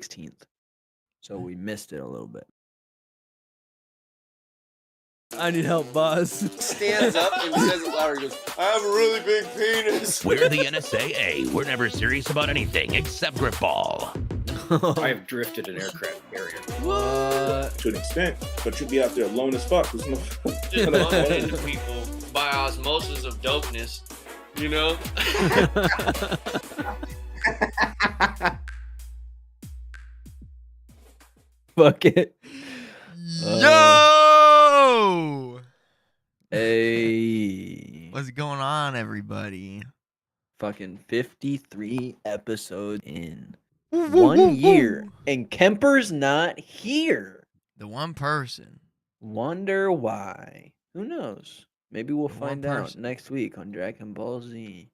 16th. So we missed it a little bit. I need help, boss. Stands up and says it louder. He goes, I have a really big penis. We're the NSAA. We're never serious about anything except grip ball. I have drifted an aircraft carrier. What? To an extent, but you'll be out there alone as fuck. There's no... Just bump into people by osmosis of dopeness, you know? Fuck it. Yo! Hey. What's going on, everybody? Fucking 53 episodes in 1 year. And Kemper's not here. The one person. Wonder why. Who knows? Maybe we'll The one find out person. next week on Dragon Ball Z.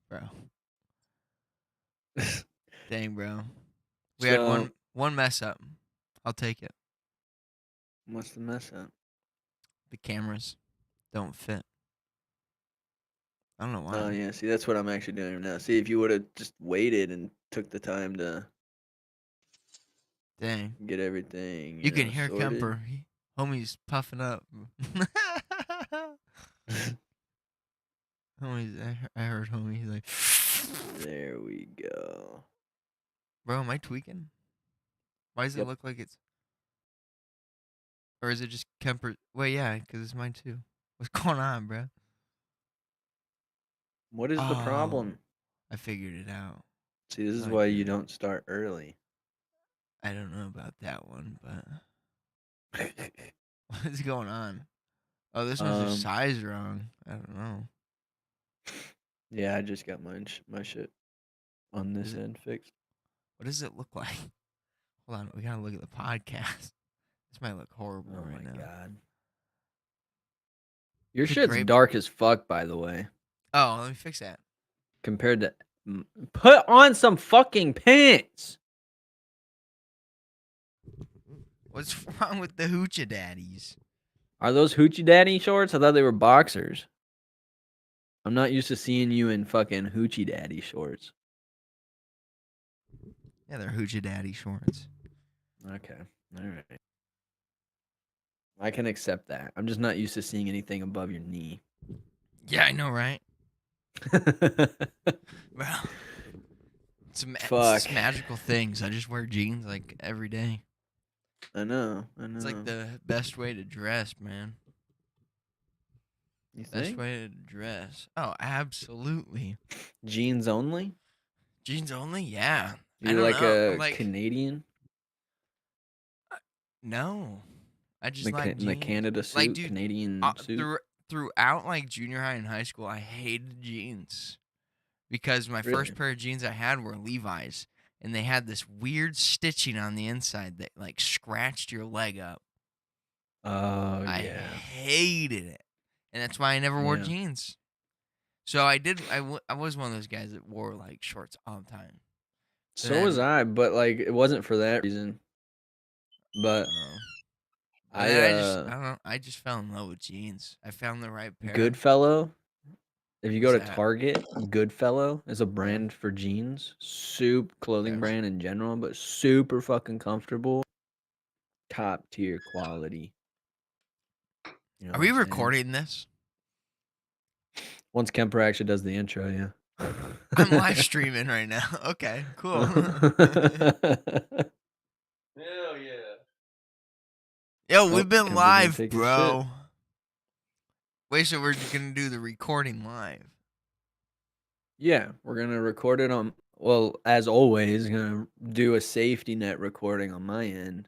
Bro. Dang, bro. We had So- one mess up. I'll take it. What's the mess up? The cameras don't fit. I don't know why. Oh, yeah. See, that's what I'm actually doing right now. See, if you would have just waited and took the time to Dang. get everything. You can know, hear sorted. Kemper. Homie's puffing up. I heard homie. He's like, There we go. bro, am I tweaking? Why does it Yep. look like it's... Or is it just Kemper? Wait, yeah, because it's mine too. What's going on, bro? What is the Oh. problem? I figured it out. See, this is Like why you it. don't start early. I don't know about that one, but... What's going on? Oh, this one's just size wrong. I don't know. Yeah, I just got my shit on this Is it- end fixed. What does it look like? Hold on, we gotta look at the podcast. This might look horrible Oh right my now. god. Your It's a shit's great- dark as fuck, by the way. Oh, let me fix that. Compared to... Put on some fucking pants! What's wrong with the hoochie daddies? Are those hoochie daddy shorts? I thought they were boxers. I'm not used to seeing you in fucking hoochie daddy shorts. Yeah, they're hoochie daddy shorts. Okay. All right. I can accept that. I'm just not used to seeing anything above your knee. Yeah, I know, right? Bro, it's Fuck. magical things. I just wear jeans like every day. I know. It's like the best way to dress, man. You Best think? way to dress. Oh, absolutely. Jeans only? Jeans only? Yeah. I You don't like know, a like- Canadian? No. I just The, like the jeans. Canada suit? Like, dude, Canadian suit? Throughout like junior high and high school, I hated jeans because my first Really? pair of jeans I had were Levi's, and they had this weird stitching on the inside that like scratched your leg up. Oh, I yeah. hated it, and that's why I never wore Yeah. jeans. So I did. I was one of those guys that wore like shorts all the time. So was I, but like it wasn't for that reason. But But I then I don't know. I just fell in love with jeans. I found the right pair. Goodfellow. If you go to What's that? Target, Goodfellow is a brand for jeans. Clothing Yes. brand in general, but super fucking comfortable. Top tier quality. You know Are what we I'm saying? recording this? Once Kemper actually does the intro, yeah. I'm live streaming right now. Okay, cool. Hell yeah. Yo, Oh, we've been Kemper's gonna live, take his bro. Wait, so we're gonna do the recording live? Yeah, we're gonna record it on. Well, as always, gonna do a safety net recording on my end,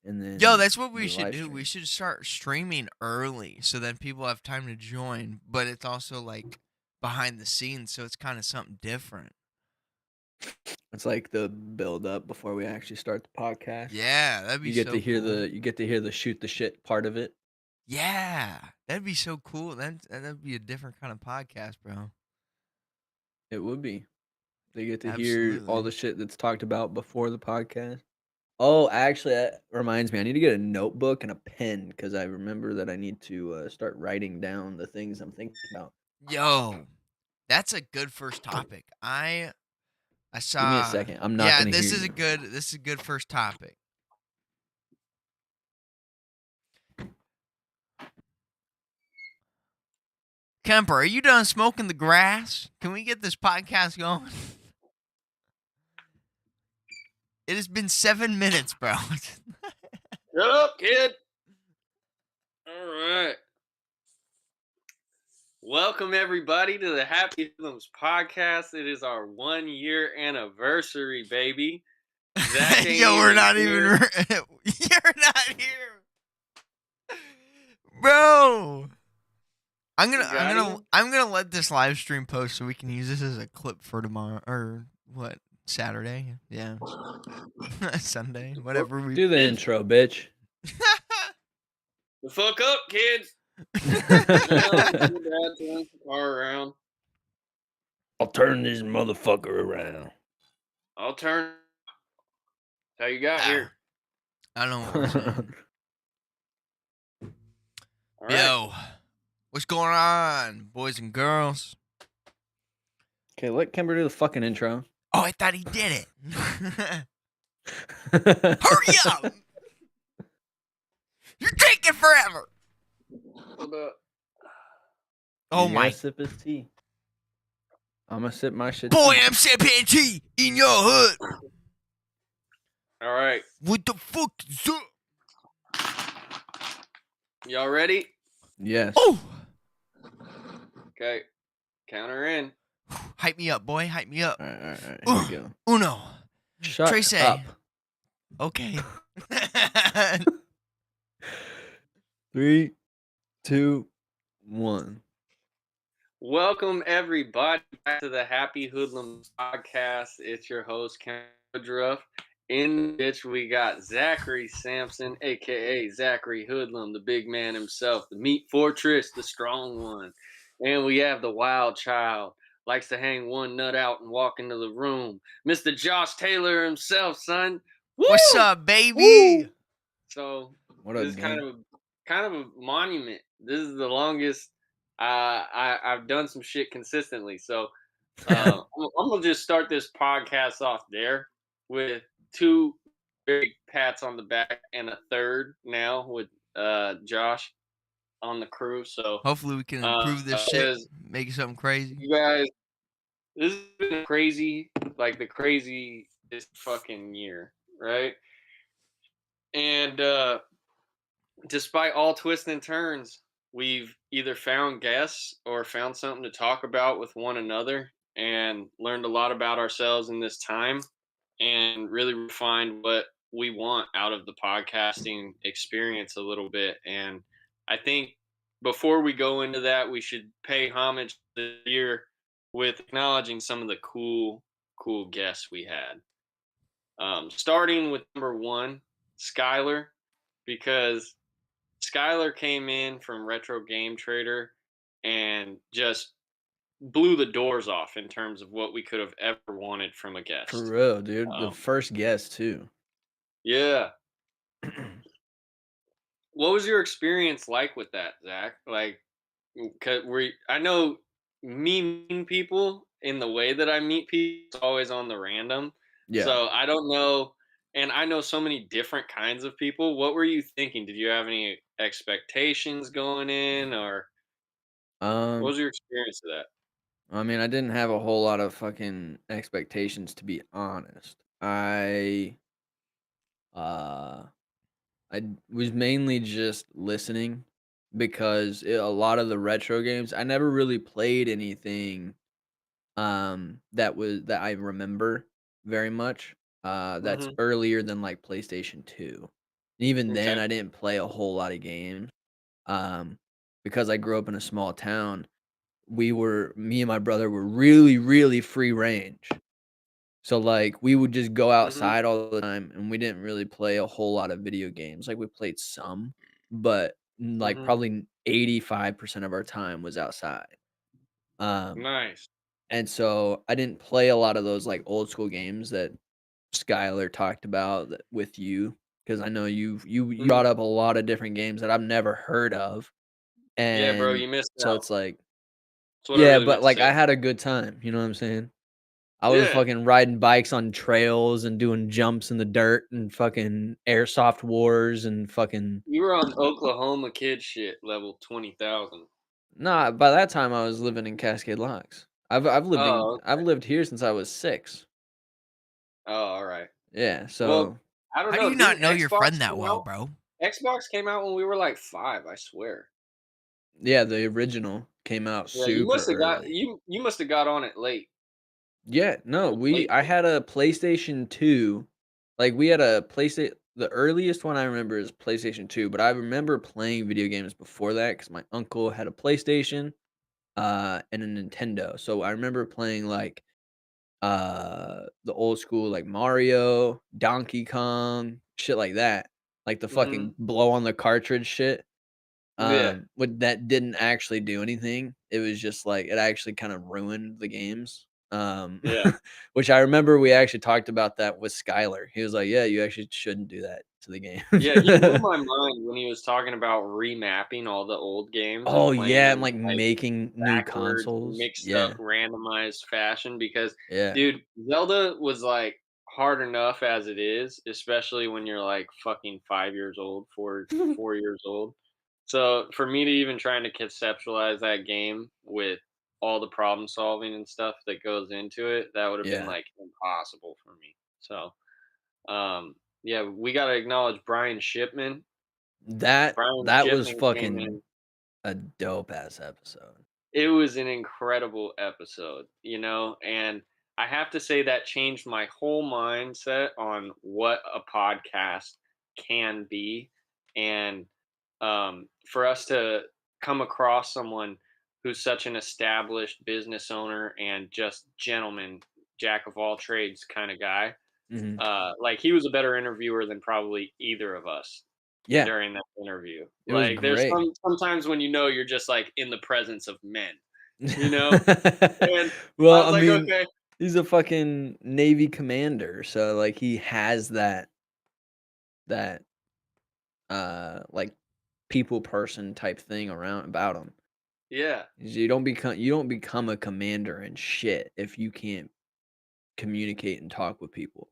and then. Yo, that's what we do should live do. stream. We should start streaming early so then people have time to join, but it's also like behind the scenes, so it's kind of something different. It's like the build up before we actually start the podcast. Yeah, that'd be You get so to hear cool. you get to hear the shoot the shit part of it. Yeah, that'd be so cool. That'd be a different kind of podcast, bro. It would be. They get to hear all Absolutely. the shit that's talked about before the podcast. Oh, actually, that reminds me. I need to get a notebook and a pen because I remember that I need to start writing down the things I'm thinking about. Yo, that's a good first topic. I I saw. Give me a second. I'm not Yeah, gonna this hear is you. this is a good first topic. Kemper, are you done smoking the grass? Can we get this podcast going? It has been 7 minutes, bro. Shut up, kid. All right. Welcome, everybody, to the Happy Hoodlums podcast. It is our 1 year anniversary, baby. Zack ain't Yo, we're not here. even. You're not here, bro. I'm gonna let this live stream post so we can use this as a clip for tomorrow or what? Saturday? Yeah, Sunday, whatever we Do the intro, bitch. The fuck up, kids. Now, your dad turns the car around. I'll turn this motherfucker around. I'll turn. How you got here? I don't know what we're saying. All right. Yo, what's going on, boys and girls? Okay, let Kemper do the fucking intro. Oh, I thought he did it. Hurry up! You're taking forever. Oh You my! gotta sip his tea. I'm gonna sip my shit. Boy, too. I'm sipping tea in your hood. All right. What the fuck is up? Y'all ready? Yes. Oh! Okay. Counter in. Hype me up, boy. Hype me up. All right. Here we go. Uno. Shut Trace. up. Okay. 3, 2, 1. Welcome, everybody, back to the Happy Hoodlums podcast. It's your host, Kemper. In which we got Zachary Sampson, a.k.a. Zachary Hoodlum, the big man himself, the meat fortress, the strong one. And we have the wild child, likes to hang one nut out and walk into the room, Mr. Josh Taylor himself, son. Woo! What's up, baby? Woo! So What this up, is gang? kind of a monument. This is the longest I've done some shit consistently. So I'm gonna just start this podcast off there with 2 big pats on the back and a third now with Josh on the crew. So Hopefully we can improve this shit, because make it something crazy. you guys, this has been crazy, like the craziest fucking year, right? And despite all twists and turns, we've either found guests or found something to talk about with one another and learned a lot about ourselves in this time and really refined what we want out of the podcasting experience a little bit. And I think before we go into that, we should pay homage this year with acknowledging some of the cool guests we had. Starting with number 1, Skylar, because Skylar came in from Retro Game Trader and just blew the doors off in terms of what we could have ever wanted from a guest. For real, dude. The first guest, too. Yeah. What was your experience like with that, Zach? Like, I know me meeting people in the way that I meet people is always on the random. Yeah. So I don't know. And I know so many different kinds of people. What were you thinking? Did you have any expectations going in, or what was your experience of that? I mean, I didn't have a whole lot of fucking expectations, to be honest. I was mainly just listening because a lot of the retro games, I never really played anything that I remember very much. That's earlier than like PlayStation 2. Even then, I didn't play a whole lot of games. Because I grew up in a small town. Me and my brother were really, really free range. So like we would just go outside all the time, and we didn't really play a whole lot of video games. Like we played some, but like probably 85% of our time was outside. Nice. And so I didn't play a lot of those like old school games that Skylar talked about with you, because I know you brought up a lot of different games that I've never heard of. And yeah, bro, you missed so out. it's like, That's what I really but meant to like say. I had a good time. You know what I'm saying? I was Yeah. fucking riding bikes on trails and doing jumps in the dirt and fucking airsoft wars and fucking You were on Oklahoma kid shit level 20,000. Nah, by that time I was living in Cascade Locks. I've lived Oh, I've lived here since I was 6. oh, all right. Yeah, Well, so I don't How do know. you not Didn't know your friend Xbox that come well, out? bro? Xbox came out when we were like 5, I swear. yeah, the original came out Yeah, you super must have got early. you must have got on it late. Yeah, no, Like late. I had a PlayStation 2. Like we had a PlayStation the earliest one I remember is PlayStation 2, but I remember playing video games before that cuz my uncle had a PlayStation and a Nintendo. So I remember playing like the old school like Mario, Donkey Kong, shit like that. Like the Mhm. fucking blow on the cartridge shit. Yeah. What that didn't actually do anything. It was just like it actually kind of ruined the games. Yeah. Which I remember we actually talked about that with Skylar. He was like, "Yeah, you actually shouldn't do that to the Yeah, he blew game." my mind when he was talking about remapping all the old games and Oh playing yeah, and them like like making new backwards, consoles. mixed up, Yeah, randomized fashion because yeah. dude, Zelda was like hard enough as it is, especially when you're like fucking 5 years old, 4 years old. So for me to even trying to conceptualize that game with all the problem solving and stuff that goes into it, that would have been Yeah. like impossible for me. So yeah, we got to acknowledge Brian Shipman. Brian That was Shipman came fucking in. a dope ass episode. It was an incredible episode, and I have to say that changed my whole mindset on what a podcast can be. And for us to come across someone who's such an established business owner and just gentleman, jack of all trades kind of guy, Mhm. like he was a better interviewer than probably either of us Yeah, during that interview. it was Like there's great. sometimes when you're just like in the presence of men, you know? And I Well, was I like, mean, okay, he's a fucking Navy commander, so, like, he has that, like, people person type thing around about him. yeah. You don't become a commander and shit if you can't communicate and talk with people.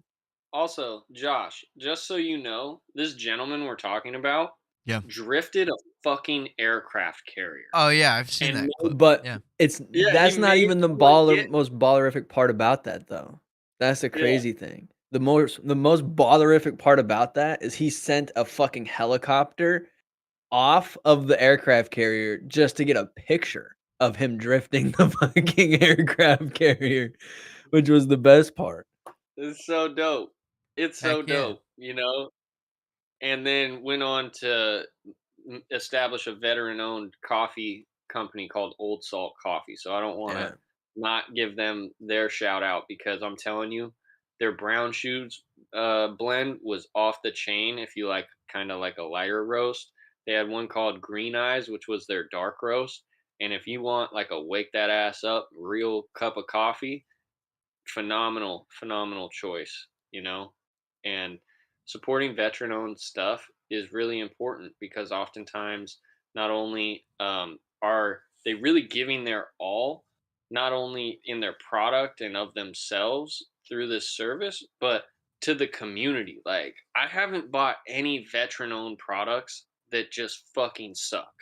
Also, Josh, just so you know, this gentleman we're talking about Yeah. drifted a fucking aircraft carrier. Oh yeah, I've seen And that clip. But Yeah. he that's not made even the someone get most ballerific part about that, though. That's the yeah. crazy thing. The most ballerific part about that is he sent a fucking helicopter off of the aircraft carrier just to get a picture of him drifting the fucking aircraft carrier, which was the best part. It's so dope. It's Heck so yeah. dope. And then went on to establish a veteran-owned coffee company called Old Salt Coffee. So I don't want to Yeah. not give them their shout out because I'm telling you, their brown shoes blend was off the chain. If you like, kind of like a lighter roast, they had one called Green Eyes, which was their dark roast. And if you want like a wake that ass up, real cup of coffee, phenomenal choice. And supporting veteran owned stuff is really important because oftentimes not only are they really giving their all, not only in their product and of themselves through this service, but to the community. Like I haven't bought any veteran owned products that just fucking suck.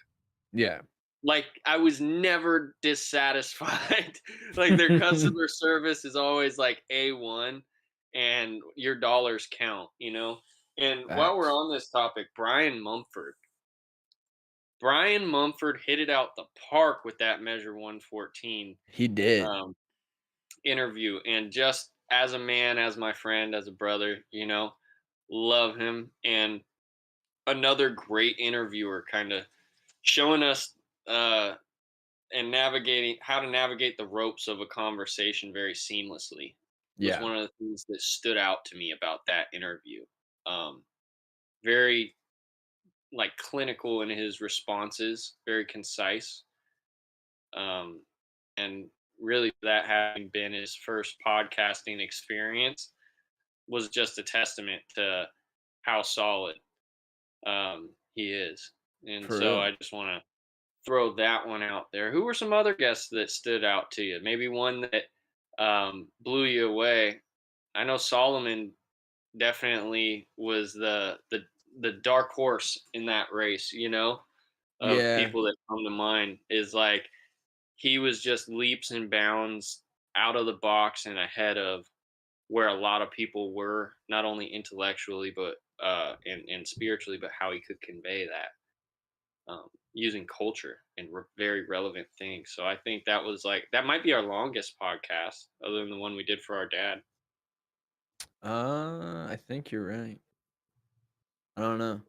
Yeah. Like I was never dissatisfied. Like their customer service is always like A1 and your dollars count. And while we're Facts. on this topic, Brian Mumford hit it out the park with that Measure 114 He did. um, interview. And just as a man, as my friend, as a brother, love him. And another great interviewer, kind of showing us uh, and navigating how to navigate the ropes of a conversation very seamlessly was Yeah, one of the things that stood out to me about that interview. Very like clinical in his responses, very concise, um, and really that having been his first podcasting experience was just a testament to how solid he is. And for so real. I just want to throw that one out there. Who were some other guests that stood out to you? Maybe one that blew you away. I know Solomon definitely was the dark horse in that race, of Yeah. people that come to mind is like he was just leaps and bounds out of the box and ahead of where a lot of people were, not only intellectually but and spiritually, but how he could convey that using culture and very relevant things. So I think that was like that might be our longest podcast, other than the one we did for our dad. I think you're right. I don't know.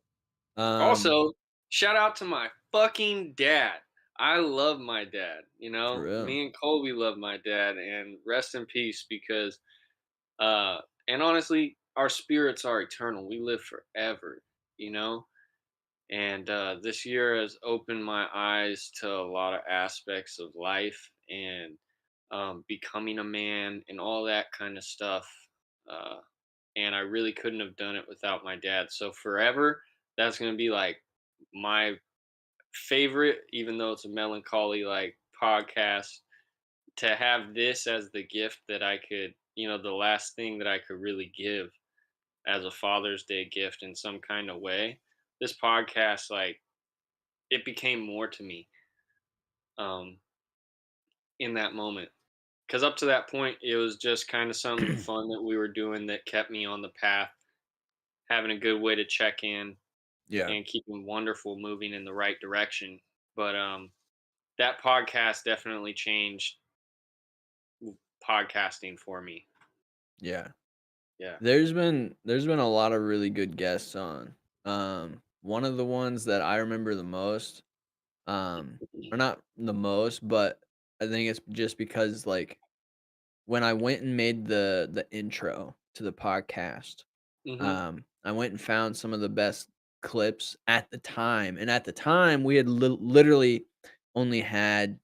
Also, shout out to my fucking dad. I love my dad. For real. Me and Colby love my dad, and rest in peace because, and honestly, our spirits are eternal. We live forever, you know. And this year has opened my eyes to a lot of aspects of life and becoming a man and all that kind of stuff. Uh, and I really couldn't have done it without my dad. So forever, that's gonna be like my favorite, even though it's a melancholy like podcast. To have this as the gift that I could, the last thing that I could really give as a Father's Day gift in some kind of way. This podcast, like, it became more to me um, in that moment. Because up to that point, it was just kind of something fun that we were doing that kept me on the path, having a good way to check in Yeah. and keeping wonderful moving in the right direction. But that podcast definitely changed podcasting for me. Yeah. Yeah. There's been a lot of really good guests on. One of the ones that I remember the most, or not the most, but I think it's just because like when I went and made the intro to the podcast, Mm-hmm. I went and found some of the best clips at the time, and at the time we had literally only had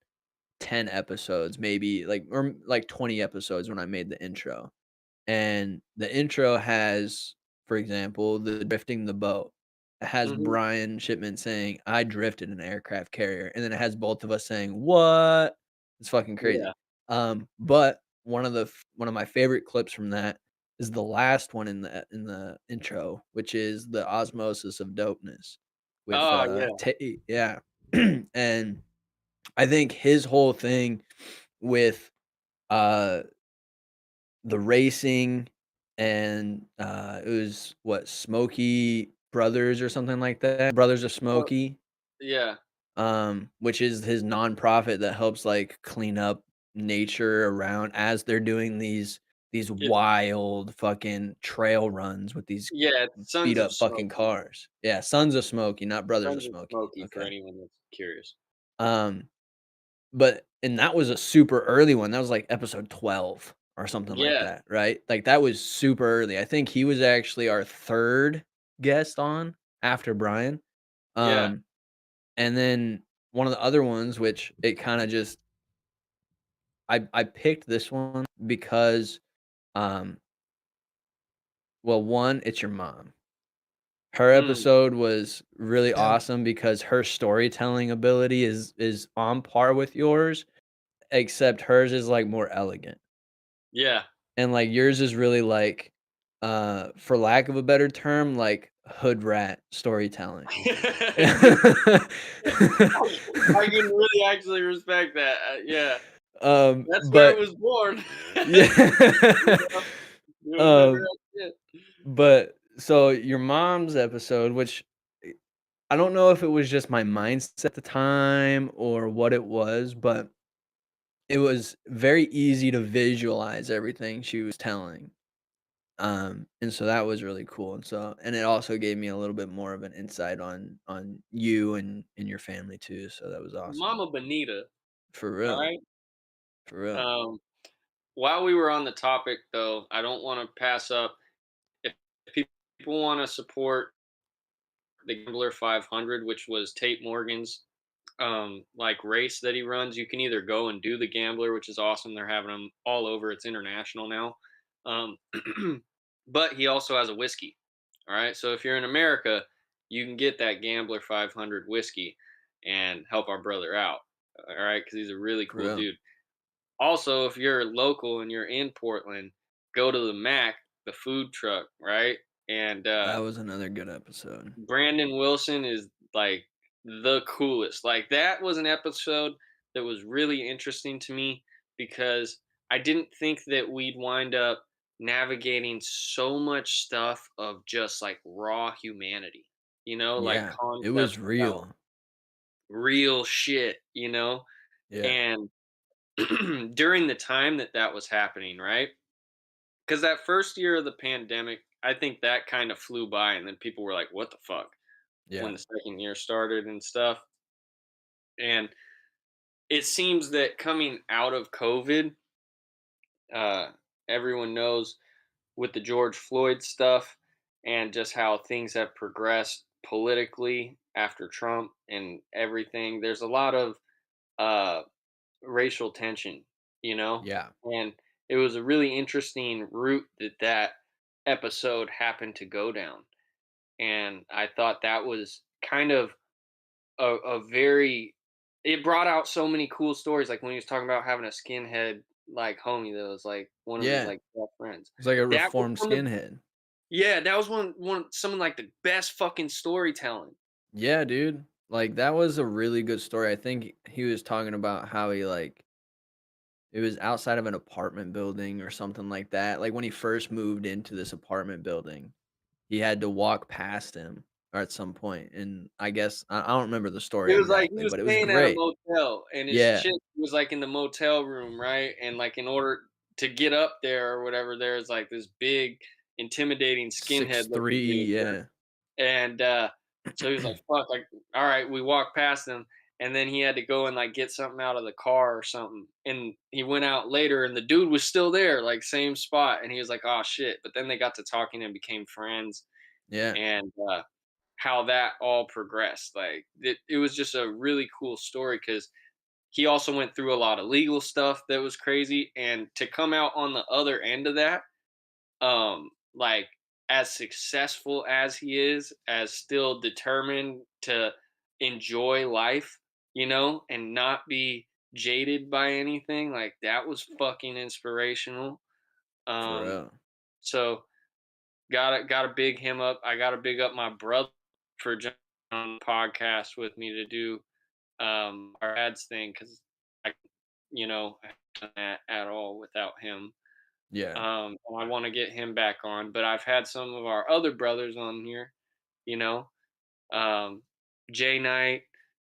10 episodes, maybe like or like 20 episodes when I made the intro. And the intro has, for example, the drifting the boat. It has Mm-hmm. Brian Shipman saying, "I drifted an aircraft carrier," and then it has both of us saying, "What?" It's fucking crazy. Yeah. But one of my favorite clips from that is the last one in the intro, which is the osmosis of dopeness with Oh yeah. Tate. Yeah, and I think his whole thing with uh the racing and, it was what, Smokey Brothers or something like that? Brothers of Oh, Smokey, yeah. which is his nonprofit that helps, like, clean up nature around as they're doing these It, wild fucking trail runs with these yeah. It's beat Sons of up fucking Smoky. cars. Yeah, Sons of Smokey, not Brothers of Sons of Smokey. Smoky for Okay. anyone that's curious. Um But and that was a super early one, that was, like, episode 12 or something like Yeah. that, right? Like, that was super early. I think he was actually our 3rd guest on after Brian. Yeah. Um, and then one of the other ones, which it kinda just I picked this one because, um well, 1, it's your mom. Her Mm, episode was really Yeah. awesome because her storytelling ability is on par with yours, except hers is, like, more elegant. yeah. And, like, yours is really, like, for lack of a better term, like, hood rat storytelling. I can really actually respect that. Yeah, that's where it But was born. You yeah. know, doing hood Um, rat shit. but so your mom's episode, which I don't know if it was just my mindset at the time or what it was, but it was very easy to visualize everything she was telling. And so that was really cool, and it also gave me a little bit more of an insight on you and your family too, so that was awesome. Mama Bonita. For All real, right. for real. Um, while we were on the topic, though, I don't want to pass up if people want to support the Gambler 500, which was Tate Morgan's like race that he runs. You can either go and do the Gambler, which is awesome. They're having them all over. It's international now. Um, but he also has a whiskey. All right. So if you're in America, you can get that Gambler 500 whiskey and help our brother out. All right. Because he's a really For cool real. dude. Also, if you're local and you're in Portland, go to the Mac, the food truck, right? And That was another good episode. Brandon Wilson is like the coolest. Like that was an episode that was really interesting to me because I didn't think that we'd wind up navigating so much stuff of just like raw humanity, like Yeah, it concepts was about real. real shit, Yeah. and during the time that that was happening, right? Because that first year of the pandemic, I think that kind of flew by, and then people were like, "What the fuck?" When Yeah. the second year started and stuff. And it seems that coming out of COVID, uh, everyone knows with the George Floyd stuff and just how things have progressed politically after Trump and everything. There's a lot of uh, racial tension, you know, Yeah. and it was a really interesting route that that episode happened to go down. And I thought that was kind of a very it brought out so many cool stories, like when he was talking about having a skinhead like homie that was like one of his Yeah. like best friends. It's like a That was reformed one of skinhead. yeah, that was one some of like the best fucking storytelling. Yeah, dude. Like that was a really good story. I think he was talking about how he like it was outside of an apartment building or something like that. Like when he first moved into this apartment building, he had to walk past him or at some point. And I guess I don't remember the story It was like he exactly, was but it was staying at a great. motel and his Yeah. chick was like in the motel room, right? And like in order to get up there or whatever, there's like this big intimidating Six skinhead looking three. dude. Yeah. And, so he was like, "Fuck," like, all right, we walked past him, and then he had to go and, like, get something out of the car or something, and he went out later, and the dude was still there, like, same spot, and he was like, "Oh shit," but then they got to talking and became friends, Yeah. and, how that all progressed, like, it was just a really cool story because he also went through a lot of legal stuff that was crazy, and to come out on the other end of that, like as successful as he is, as still determined to enjoy life, and not be jaded by anything, like that was fucking inspirational. For um real. so gotta big him up. I gotta big up my brother for jumping on the podcast with me to do our ads thing because I I haven't done that at all without him. Yeah. And I want to get him back on, but I've had some of our other brothers on here, you know, um, Jay Knight,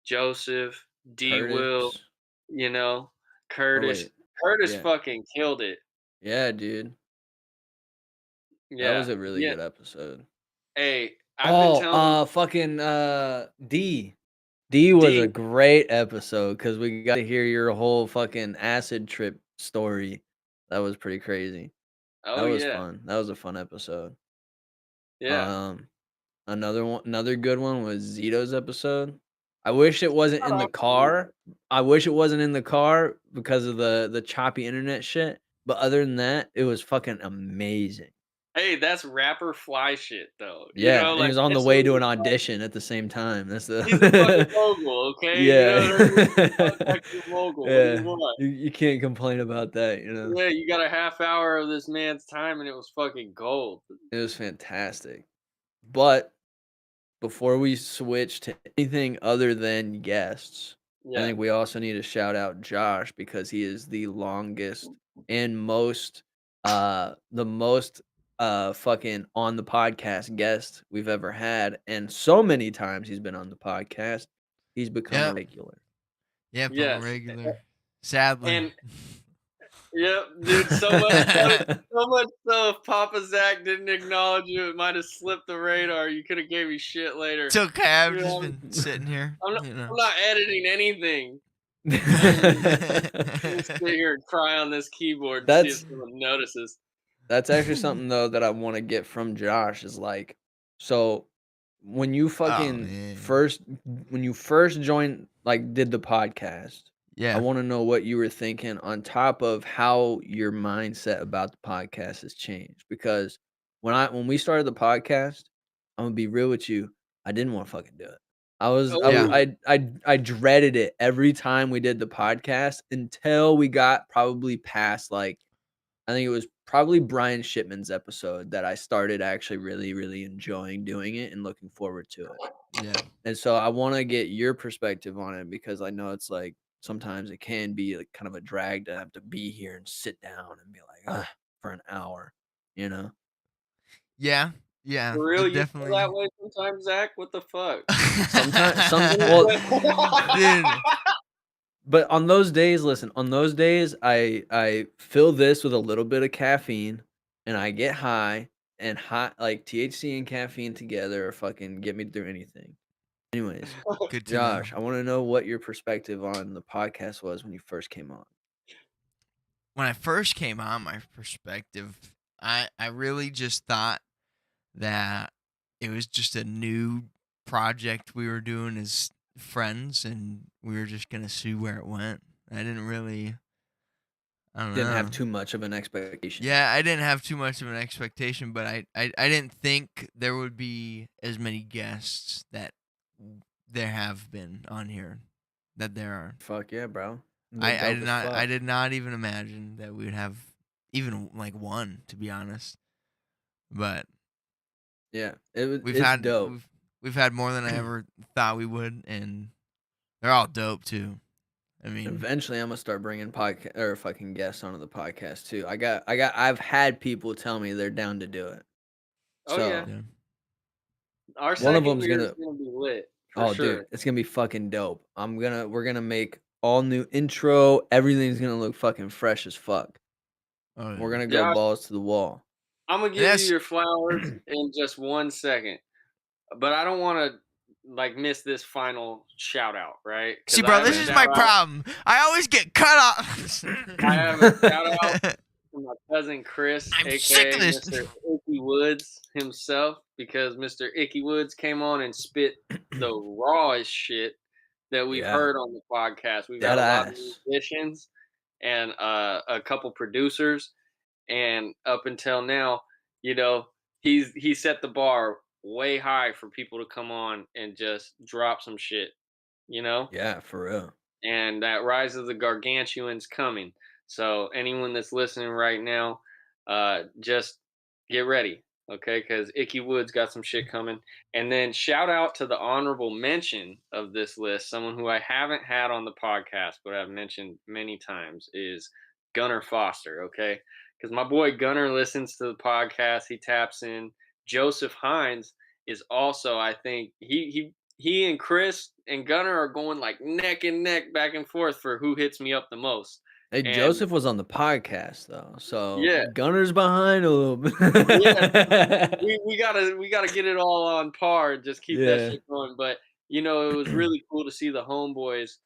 Joseph, D Will, Curtis. you know, Or Curtis. wait. Curtis Yeah. fucking killed it. Yeah, dude. That Yeah. was a really Yeah. good episode. Hey, I've been Oh, telling fucking D. D was a D. great episode because we got to hear your whole fucking acid trip story. That was pretty crazy. That Oh, was yeah. fun. That was a fun episode. Yeah. Um, another good one was Zito's episode. I wish it wasn't Shout in the out to D. car. I wish it wasn't in the car because of the choppy internet shit. But other than that, it was fucking amazing. Hey, that's rapper fly shit, though. Yeah, and he Like was on the that's way what to he's an audition at the same time. That's he's a fucking the mogul, okay? You know yeah. what I mean? He's a fucking mogul. What do you Yeah. want? You can't complain about that, you know? Yeah, you got a half hour of this man's time, and it was fucking gold. It was fantastic. But before we switch to anything other than guests, I Yeah. think we also need to shout out Josh because he is the longest and most fucking on the podcast guest we've ever had. And so many times he's been on the podcast, he's become a Yep. regular. Yep, I'm a Yes. regular. Sadly. And yep, dude, so much so if Papa Zach didn't acknowledge you, it might have slipped the radar. You could have gave me shit later. It's okay. I've You just know, been sitting here. I'm not editing anything. I'm sit here and cry on this keyboard and see if That's someone notices. That's actually something though that I want to get from Josh is like, so when you Oh fucking man. first joined, like did the podcast, I Yeah. want to know what you were thinking on top of how your mindset about the podcast has changed. Because when we started the podcast, I'm gonna be real with you, I didn't want to fucking do it. I dreaded it every time we did the podcast until we got probably past, like, I think it was probably Brian Shipman's episode that I started actually really, really enjoying doing it and looking forward to it. Yeah. And so I wanna get your perspective on it because I know it's, like, sometimes it can be, like, kind of a drag to have to be here and sit down and be like, "Ugh," for an hour, you know? Yeah. Yeah. For real, It you feel definitely. that way sometimes, Zach? What the fuck? Dude. But on those days, listen, on those days, I fill this with a little bit of caffeine, and I get high, and like, THC and caffeine together fucking get me through anything. Anyways, Good to Josh, know. I wanna know what your perspective on the podcast was when you first came on. When I first came on, my perspective, I really just thought that it was just a new project we were doing as friends, and we were just gonna see where it went. I didn't really, I don't Didn't know. have too much of an expectation. Yeah, I didn't have too much of an expectation, but I didn't think there would be as many guests that there have been on here that there are. Fuck yeah, bro. I did not even imagine that we would have even like one, to be honest. But Yeah, we've dope. we've had more than I ever thought we would, and they're all dope too. I mean, Eventually, I'm gonna start bringing podcast or fucking guests onto the podcast too. I've had people tell me they're down to do it. Oh, So, yeah. yeah. Our one of second them's year gonna. is gonna be lit for Oh, sure. dude, it's gonna be fucking dope. We're gonna make all new intro. Everything's gonna look fucking fresh as fuck. Oh, We're yeah. gonna go Josh, balls to the wall. I'm gonna give you Yes. your flowers in just 1 second, but I don't want to like miss this final shout out, right? See, Because bro, this is my problem. I always get cut off. I have a shout out to my cousin Chris, I'm aka sick of this. Mr. Icky Woods himself, because Mr. Icky Woods came on and spit the rawest shit that we've Yeah. heard on the podcast. We've Dead had a lot of ass. musicians and a couple producers, and up until now, you know, he set the bar way high for people to come on and just drop some shit, you know? Yeah, for real. And that Rise of the Gargantuan's coming. So anyone that's listening right now, just get ready, okay? Because Icky Woods got some shit coming. And then shout out to the honorable mention of this list, someone who I haven't had on the podcast, but I've mentioned many times, is Gunnar Foster, okay? Because my boy Gunnar listens to the podcast, he taps in. Joseph Hines is also, I think, he and Chris and Gunnar are going like neck and neck back and forth for who hits me up the most. Hey, And Joseph was on the podcast though, so yeah, Gunner's behind a little bit. yeah, we gotta get it all on par and just keep that Yeah. shit going. But you know, it was really cool to see the homeboys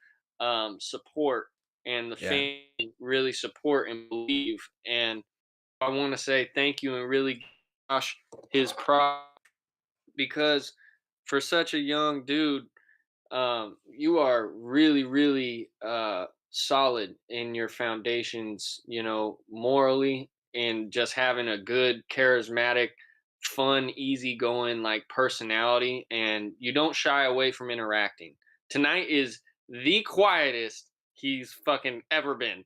support and the Yeah. fans really support and believe. And I want to say thank you and really Josh his pride, because for such a young dude, you are really, really solid in your foundations, you know, morally, and just having a good, charismatic, fun, easygoing like personality, and you don't shy away from interacting. Tonight is the quietest he's fucking ever been,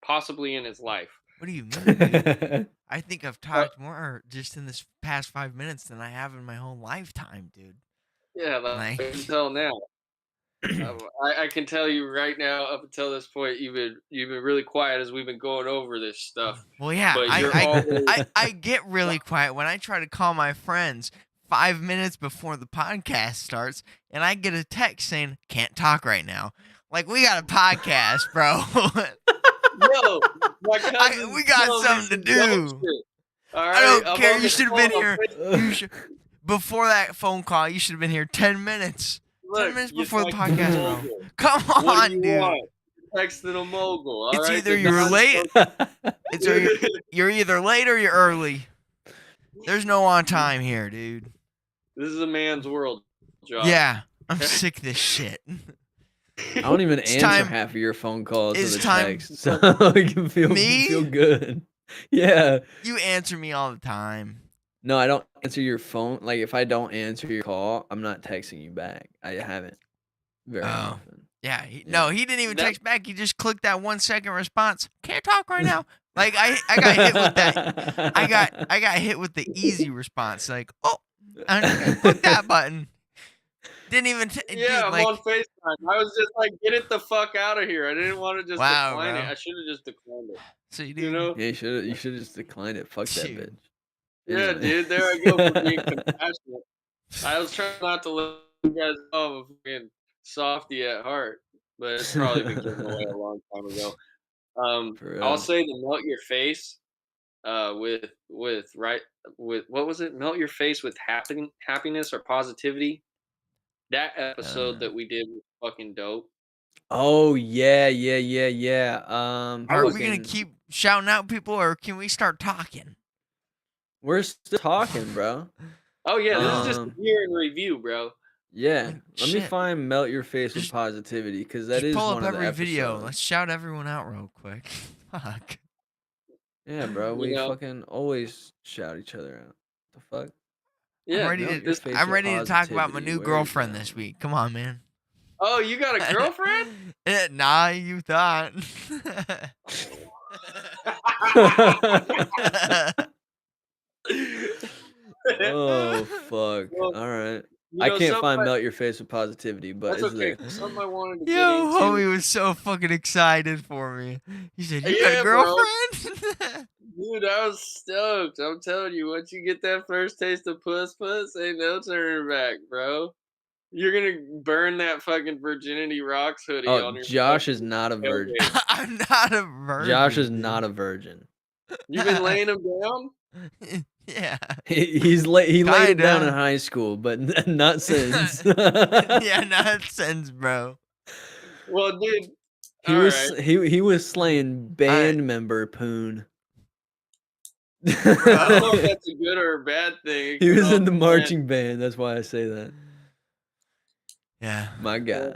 possibly in his life. What do you mean, dude? I think I've talked more just in this past 5 minutes than I have in my whole lifetime, dude. Yeah, like until now. I can tell you right now, up until this point, you've been really quiet as we've been going over this stuff. Well, yeah, But you're always... I get really quiet when I try to call my friends 5 minutes before the podcast starts, and I get a text saying, "Can't talk right now." Like, we got a podcast, bro. Yo, my we got something to do. All right, I don't care. You should have been here. Before that phone call, you should have been here 10 minutes. Look, 10 minutes before the podcast, bro. Come what on, dude. Want? Texting a mogul. It's right? either you're late. You're either late or you're early. There's no on time here, dude. This is a man's world, Josh. Yeah, I'm sick of this shit. I don't even answer half of your phone calls or the text, so you can feel good. Yeah. You answer me all the time. No, I don't answer your phone. Like, if I don't answer your call, I'm not texting you back. I haven't very Oh. often. Yeah. Yeah. No, he didn't even That- text back. He just clicked that 1 second response. Can't talk right now. Like I got hit with that. I got hit with the easy response. Like, oh, I'm gonna click that button. Didn't even Yeah, dude, I'm like, on FaceTime. I was just like, get it the fuck out of here. I didn't want to just wow, decline it. bro. I should have just declined it. So you You do, know? Yeah, you should have just declined it. Fuck that dude. bitch. Yeah, Anyway. dude. There I go for being compassionate. I was trying not to let you guys know I'm a fucking softy at heart, but it's probably been given away a long time ago. For I'll real. say the melt your face with what was it? Melt your face with happiness or positivity. That episode that we did was fucking dope. Oh yeah. Are we gonna Fucking, keep shouting out people, or can we start talking? we're still talking, bro. Oh yeah, this is just a Um, year in review, bro. Yeah. Like, Let me shit. find Melt Your Face with Just- Positivity, because that Just is pull one up of the every video. episodes. Let's shout everyone out real quick. Fuck. Yeah, bro. You We know? fucking always shout each other out. The fuck? Yeah, Melt your face I'm with ready to talk about my positivity. new Where is girlfriend that this one? week. Come on, man. Oh, you got a girlfriend? Nah, you thought. Oh fuck. Well, All right. you I know, can't something find Melt Your Face with Positivity, but that's it's okay. there. Something I wanted to get Yo, into. homie was so fucking excited for me. He said, "You got a Yeah, bro. girlfriend?" Dude, I was stoked. I'm telling you, once you get that first taste of puss, ain't no turning back, bro. You're gonna burn that fucking Virginity Rocks hoodie Oh, on your Josh is fucking not a virgin. tailgate. I'm not a virgin. Josh is dude. not a virgin. You been laying them down? Yeah. He laid it down in Kinda. high school, but not since. Yeah, not sense, bro. Well, dude, He all was right. he was slaying band member Poon. I don't know if that's a good or a bad thing. He It was all in the depends. marching band. That's why I say that. Yeah. My guy.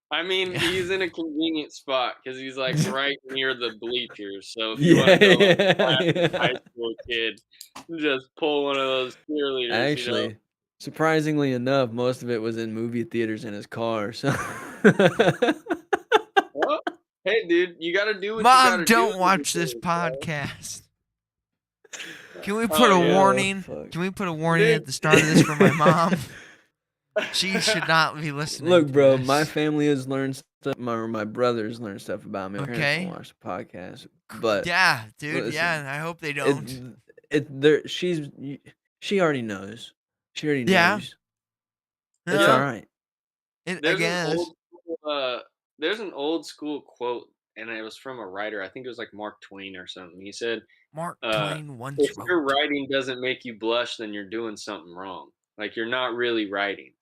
I mean, Yeah. he's in a convenient spot because he's like right near the bleachers. So if you want to Yeah, go like classic high yeah. school kid, just pull one of those cheerleaders, you know. Actually, surprisingly enough, most of it was in movie theaters in his car. So. Well, hey, dude, you got to do what you got Mom, to do. don't watch this podcast. Can we put a warning? Fuck. Can we put a warning at the start of this for my mom? She should not be listening. Look, to bro, this. my family has learned stuff. My brothers learned stuff about me. My parents Okay. don't watch the podcast, but Yeah, dude. listen, Yeah, I hope they don't. she already knows. She already Yeah. knows. It's Yeah. all right. I There's guess. there's an old school quote, and it was from a writer. I think it was like Mark Twain or something. He said, Mark Twain once if your wrote. writing doesn't make you blush, then you're doing something wrong. Like you're not really writing.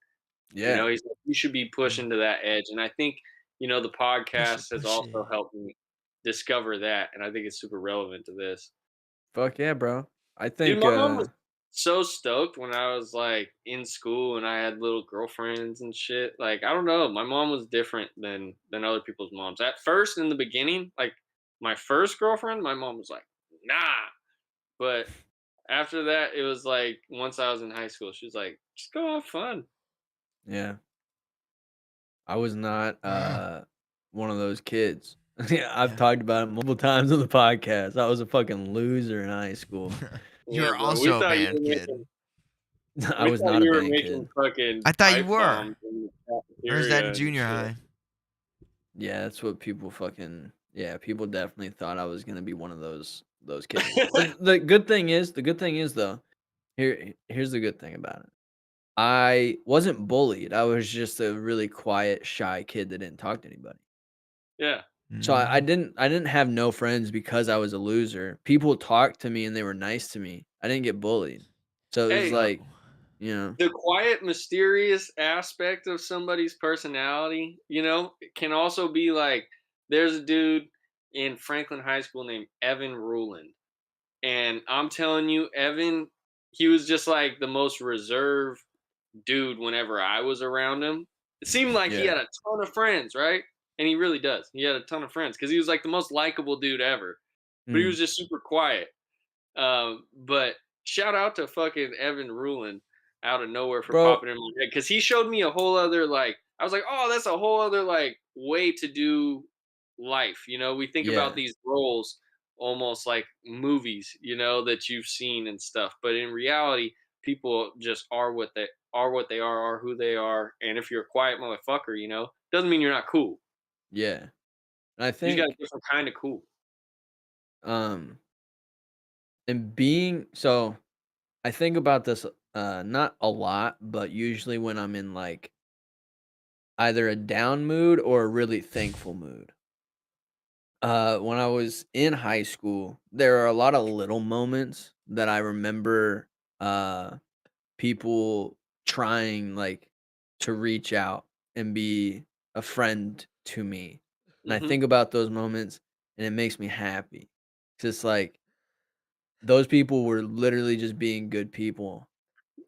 Yeah. You know, he's like, you should be pushing to that edge. And I think, you know, the podcast has push also it. helped me discover that. And I think it's super relevant to this. Fuck yeah, bro. I Dude, think. my mom was so stoked when I was like in school and I had little girlfriends and shit. Like, I don't know. My mom was different than other people's moms. At first, in the beginning, like my first girlfriend, my mom was like, nah. But after that, it was like once I was in high school, she was like, just go have fun. Yeah. I was not one of those kids. Yeah, I've talked about it multiple times on the podcast. I was a fucking loser in high school. You're bro, we also a thought you band were kid. I we was thought not a you were band making kid. fucking I thought you pipe were. bombs in the Or is that cafeteria in and junior shit. high? Yeah, that's what people fucking. Yeah, people definitely thought I was gonna be one of those kids. But the good thing is though, here's the good thing about it. I wasn't bullied. I was just a really quiet, shy kid that didn't talk to anybody. Yeah. So I Mm. didn't have no friends because I was a loser. People talked to me and they were nice to me. I didn't get bullied. So it was Hey, like, you know, the quiet, mysterious aspect of somebody's personality, you know, can also be like there's a dude in Franklin High School named Evan Ruland. And I'm telling you, Evan, he was just like the most reserved dude whenever I was around him. It seemed like he yeah. had a ton of friends, right? And he really does. He had a ton of friends because he was like the most likable dude ever. But he Mm, was just super quiet. But shout out to fucking Evan Rulin out of nowhere for Bro, popping in my head because he showed me a whole other like. I was like, oh, that's a whole other like way to do life. We think about yeah, these roles almost like movies, that you've seen and stuff. But in reality, people just are who they are. And if you're a quiet motherfucker, doesn't mean you're not cool. yeah. And I You just got a think, different kind of cool. um, and being so I think about this, not a lot, but usually when I'm in like either a down mood or a really thankful mood. When I was in high school, there are a lot of little moments that I remember, uh, people trying like to reach out and be a friend to me. And I Hmm. think about those moments and it makes me happy. 'Cause it's like those people were literally just being good people.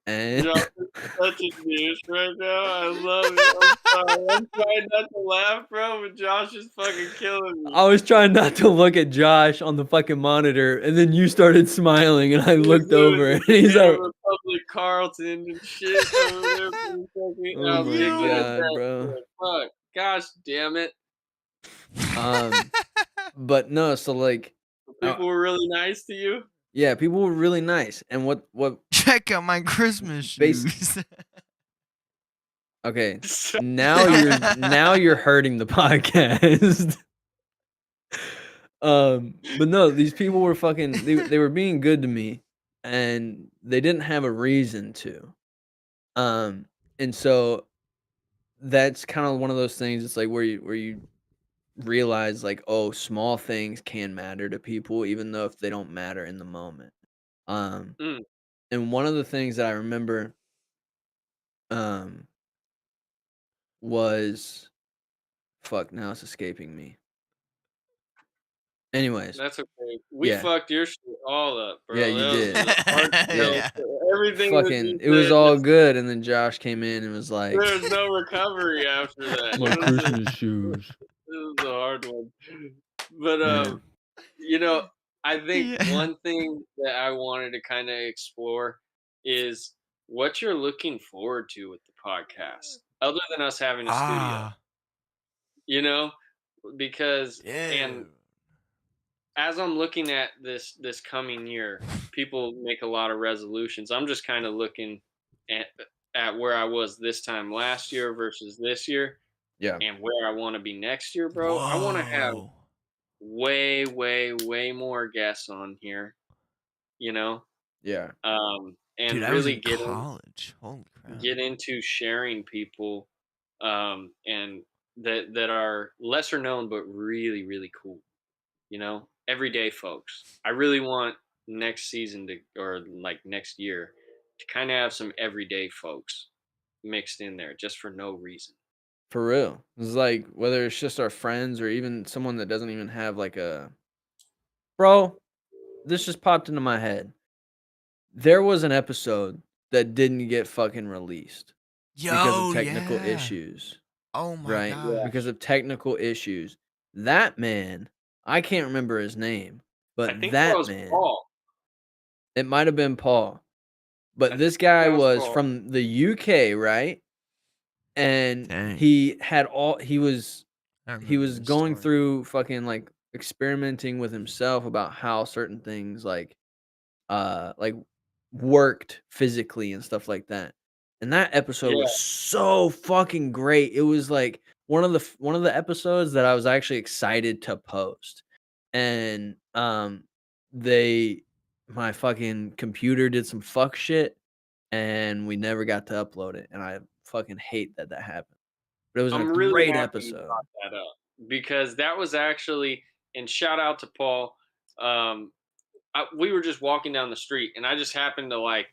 And Josh is such a douche right now. I love it. I'm sorry. I'm trying not to laugh, bro, but Josh is fucking killing me. I was trying not to look at Josh on the fucking monitor, and then you started smiling, and I He's looked doing over, the and he's Banana like, Republic Carlton and shit over there for the fucking. "Oh I was my giggling at god, that bro." shit. Fuck. Gosh damn it. Um, but no, so like, uh, People were really nice to you. yeah, people were really nice, and what Check out my Christmas base shoes. okay, So now you're hurting the podcast. But no, these people were fucking they were being good to me, and they didn't have a reason to. Um, and so that's kind of one of those things. It's like where you realize like, oh, small things can matter to people, even though if they don't matter in the moment. Um, mm, and one of the things that I remember, um, was fuck. Now it's escaping me. Anyways, that's okay. We yeah, fucked your shit all up, yeah, bro. you That was did. a hard Yeah, Yeah. everything that fucking, you it was said. all good, and then Josh came in and was like, There was no recovery after that. "My Christmas shoes." It was a hard one. But Yeah, you know, I think Yeah. one thing that I wanted to kind of explore is what you're looking forward to with the podcast, other than us having a studio. Ah, You know, because and dude. as I'm looking at this coming year, people make a lot of resolutions. I'm just kind of looking at at where I was this time last year versus this year yeah, and where I want to be next year, bro. I want to have Whoa. way, way, way more guests on here, you know, yeah, Dude, and I was really in college. Holy crap. get into sharing people, and that are lesser known but really, really cool. Everyday folks. I really want next season to, or like next year, to kind of have some everyday folks mixed in there just for no reason. for real. It's like whether it's just our friends or even someone that doesn't even have like a bro. This just popped into my head. There was an episode that didn't get fucking released because of Yo, technical yeah. issues, Oh my right? Yeah. gosh. Because of technical issues. That man, I can't remember his name, I but think that that was man, Paul. it might have been Paul, I but think this guy that was was Paul. from the UK, right? And Dang. he had all I he remember was this going story. through fucking like experimenting with himself about how certain things like worked physically and stuff like that. And that episode Yeah. was so fucking great. It was like one of the episodes that I was actually excited to post. And they my fucking computer did some fuck shit and we never got to upload it and I fucking hate that that happened. But it was a I'm really great happy you episode. brought that up because that was actually, and shout out to Paul. Um, we were just walking down the street and I just happened to like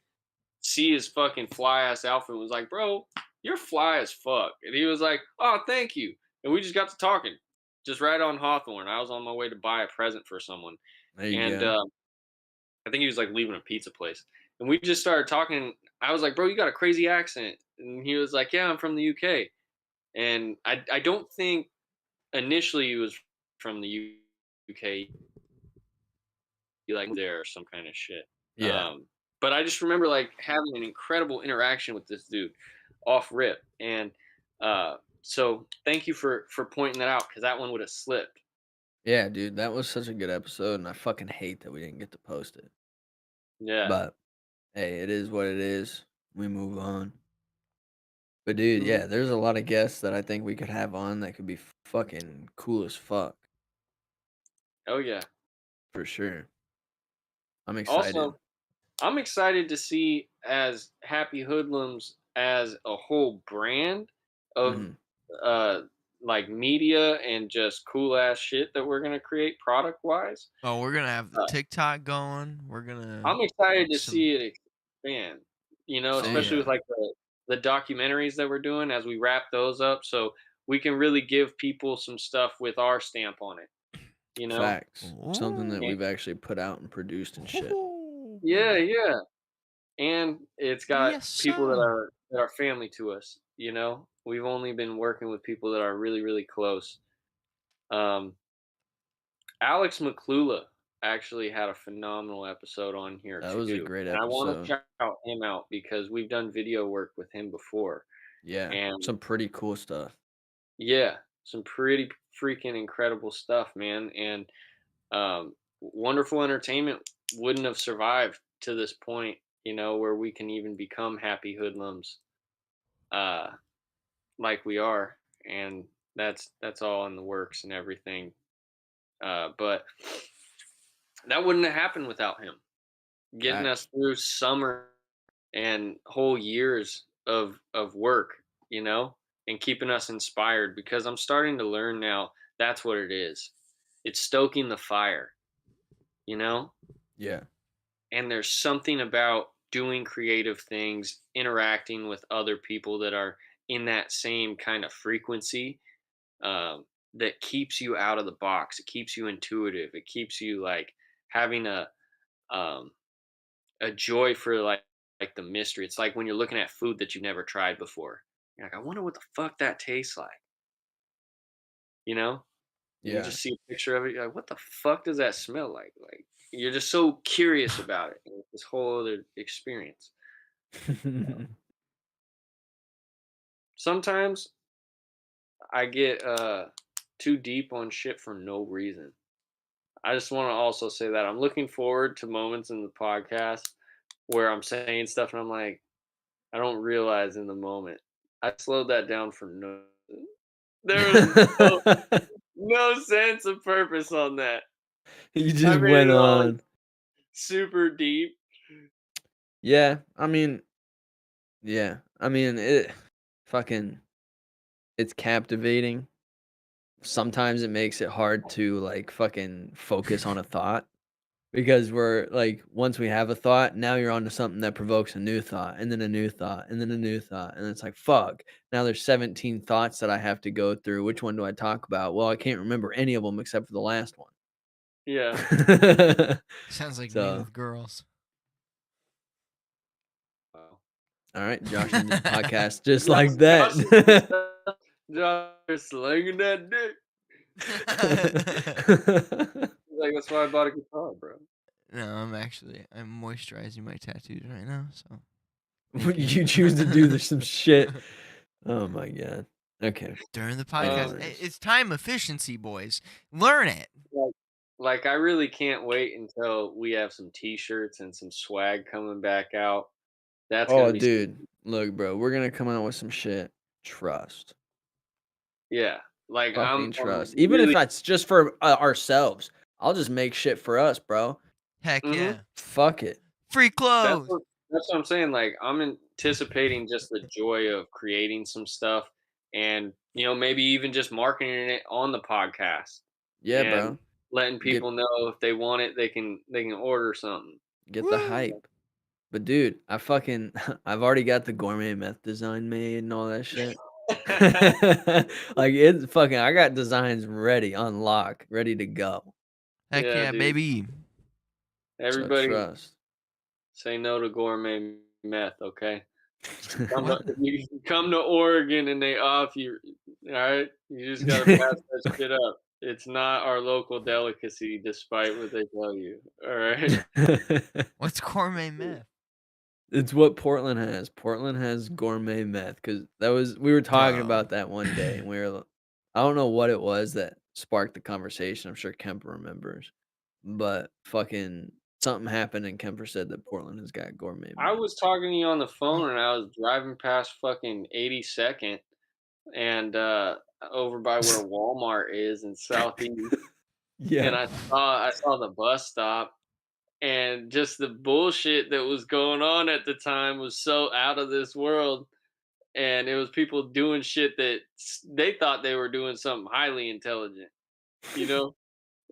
see his fucking fly ass outfit and was like, bro, you're fly as fuck. And he was like, oh, thank you. And we just got to talking just right on Hawthorne. I was on my way to buy a present for someone. There you And go. I think he was like leaving a pizza place. And we just started talking. I was like, bro, you got a crazy accent. And he was like, yeah, I'm from the UK. And I don't think initially he was from the UK. He like there or some kind of shit. Yeah. But I just remember like having an incredible interaction with this dude off rip. And so thank you for pointing that out because that one would have slipped. Yeah, dude, that was such a good episode, and I fucking hate that we didn't get to post it. Yeah. But hey, it is what it is. We move on. But dude, Mhm. yeah, there's a lot of guests that I think we could have on that could be fucking cool as fuck Oh yeah. for sure. I'm excited. Also, I'm excited to see as Happy Hoodlums as a whole brand of Mhm. uh like media and just cool ass shit that we're gonna create product wise. Oh, we're gonna have the TikTok going. We're gonna I'm excited to some. see it expand. You know, Oh especially with yeah. like the documentaries that we're doing as we wrap those up, so we can really give people some stuff with our stamp on it. You know. Facts. Something that And, we've actually put out and produced and shit. Ooh. yeah, yeah. And it's got Yes, people sir. that are family to us. You know, we've only been working with people that are really really close. Um, Alex McClula actually had a phenomenal episode on here That was a too, great and I want to episode. shout him out because we've done video work with him before, Yeah, and some pretty cool stuff. yeah, some pretty freaking incredible stuff, man. And wonderful entertainment wouldn't have survived to this point, you know, where we can even become happy hoodlums, uh, like we are, and that's all in the works and everything. But that wouldn't have happened without him getting us Facts. through summer and whole years of work, you know, and keeping us inspired. Because I'm starting to learn now that's what it is. It's stoking the fire, you know. Yeah. And there's something about doing creative things, interacting with other people that are in that same kind of frequency, that keeps you out of the box. It keeps you intuitive. It keeps you like having um, a joy for like the mystery. It's like when you're looking at food that you've never tried before. You're like, I wonder what the fuck that tastes like. You know, you Yeah. just see a picture of it. You're like, what the fuck does that smell like? Like you're just so curious about it. And it's this whole other experience. Sometimes I get too deep on shit for no reason. I just want to also say that I'm looking forward to moments in the podcast where I'm saying stuff and I'm like, I don't realize in the moment. I slowed that down for no. There was no sense of purpose on that. You I just made went it all like on. super deep. Yeah, I mean, yeah. I mean, it fucking it's captivating. Sometimes it makes it hard to like fucking focus on a thought because we're like once we have a thought, now you're on to something that provokes a new thought and then a new thought and then a new thought and it's like fuck. Now there's 17 thoughts that I have to go through. Which one do I talk about? Well, I can't remember any of them except for the last one. Yeah. Sounds like me So, with girls. Wow. all right, Josh ended the podcast just Josh, like Josh, that. Josh is slinging that dick. Like that's why I bought a guitar, bro. No, I'm moisturizing my tattoos right now, so thank You you. choose to do some shit. Oh my god. Okay. During the podcast. Um, Anyways. It's time efficiency, boys. Learn it. like, like I really can't wait until we have some T-shirts and some swag coming back out. That's gonna Oh, be dude. Look, bro, we're gonna come out with some shit. Trust. yeah. Like Fucking I'm trust. Even if really. that's just for ourselves, I'll just make shit for us, bro. Heck Mhm. yeah. Fuck it. Free That's clothes. what I'm saying. Like I'm anticipating just the joy of creating some stuff, and you know maybe even just marketing it on the podcast Yeah, and bro. letting Get people know if they want it, they can order something. get the Woo. hype. But dude, I fucking I've already got the gourmet meth design made and all that shit. Like it's fucking I got designs ready on lock, ready to go. Heck Yeah, yeah, dude. baby. So Everybody trust. say no to gourmet meth, okay? What? If you come to Oregon and they off you, all right? You just gotta pass that shit up. It's not our local delicacy, despite what they tell you. All right. What's gourmet meth? It's what Portland has. Portland has gourmet meth because we were talking about that one day, and I don't know what it was that sparked the conversation. I'm sure Kemper remembers, but fucking something happened, and Kemper said that Portland has got gourmet I meth. was talking to you on the phone, and I was driving past fucking 82nd and over by where Walmart is in Southeast, and Yeah. I saw the bus stop, and just the bullshit that was going on at the time was so out of this world. And it was people doing shit that they thought they were doing something highly intelligent, you know?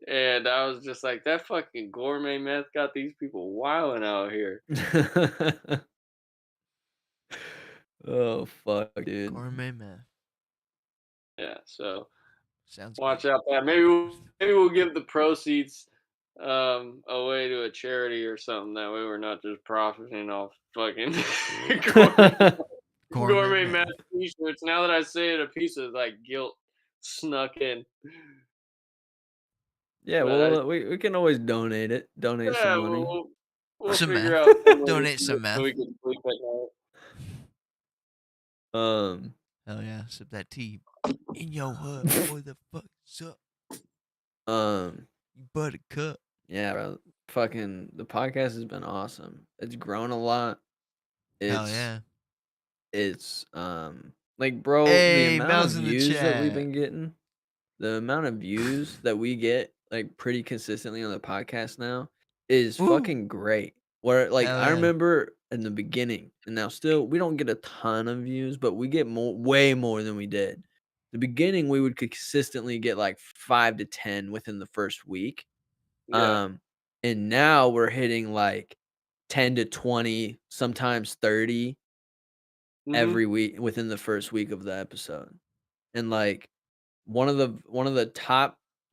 And I was just like, that fucking gourmet meth got these people wilding out here. Oh fuck, dude. Gourmet meth. Yeah, so Sounds watch good. out for that. Maybe we'll give the proceeds away to a charity or something. That way we're not just profiting off fucking gourmet meth t-shirts. Now that I say it, a piece of like guilt snuck in. Yeah, But well, we can always donate some yeah, money. we'll Some figure meth. out some way to Donate do some it so meth. we can sleep at night. Um, Hell yeah, sip that tea. In your hut, what the fuck's up? um, You buttercup. yeah, bro. Fucking the podcast has been awesome. It's grown a lot. Hell It's yeah. it's like bro, the Hey, amount of mouse in the views that we've chat. been getting, the amount of views that we get like pretty consistently on the podcast now is Woo. fucking great. Where like Hell I yeah. remember in the beginning, and now still we don't get a ton of views, but we get way more than we did. The beginning we would consistently get like 5 to 10 within the first week. Yeah. And now we're hitting like 10 to 20, sometimes 30 Mm-hmm. every week within the first week of the episode. And like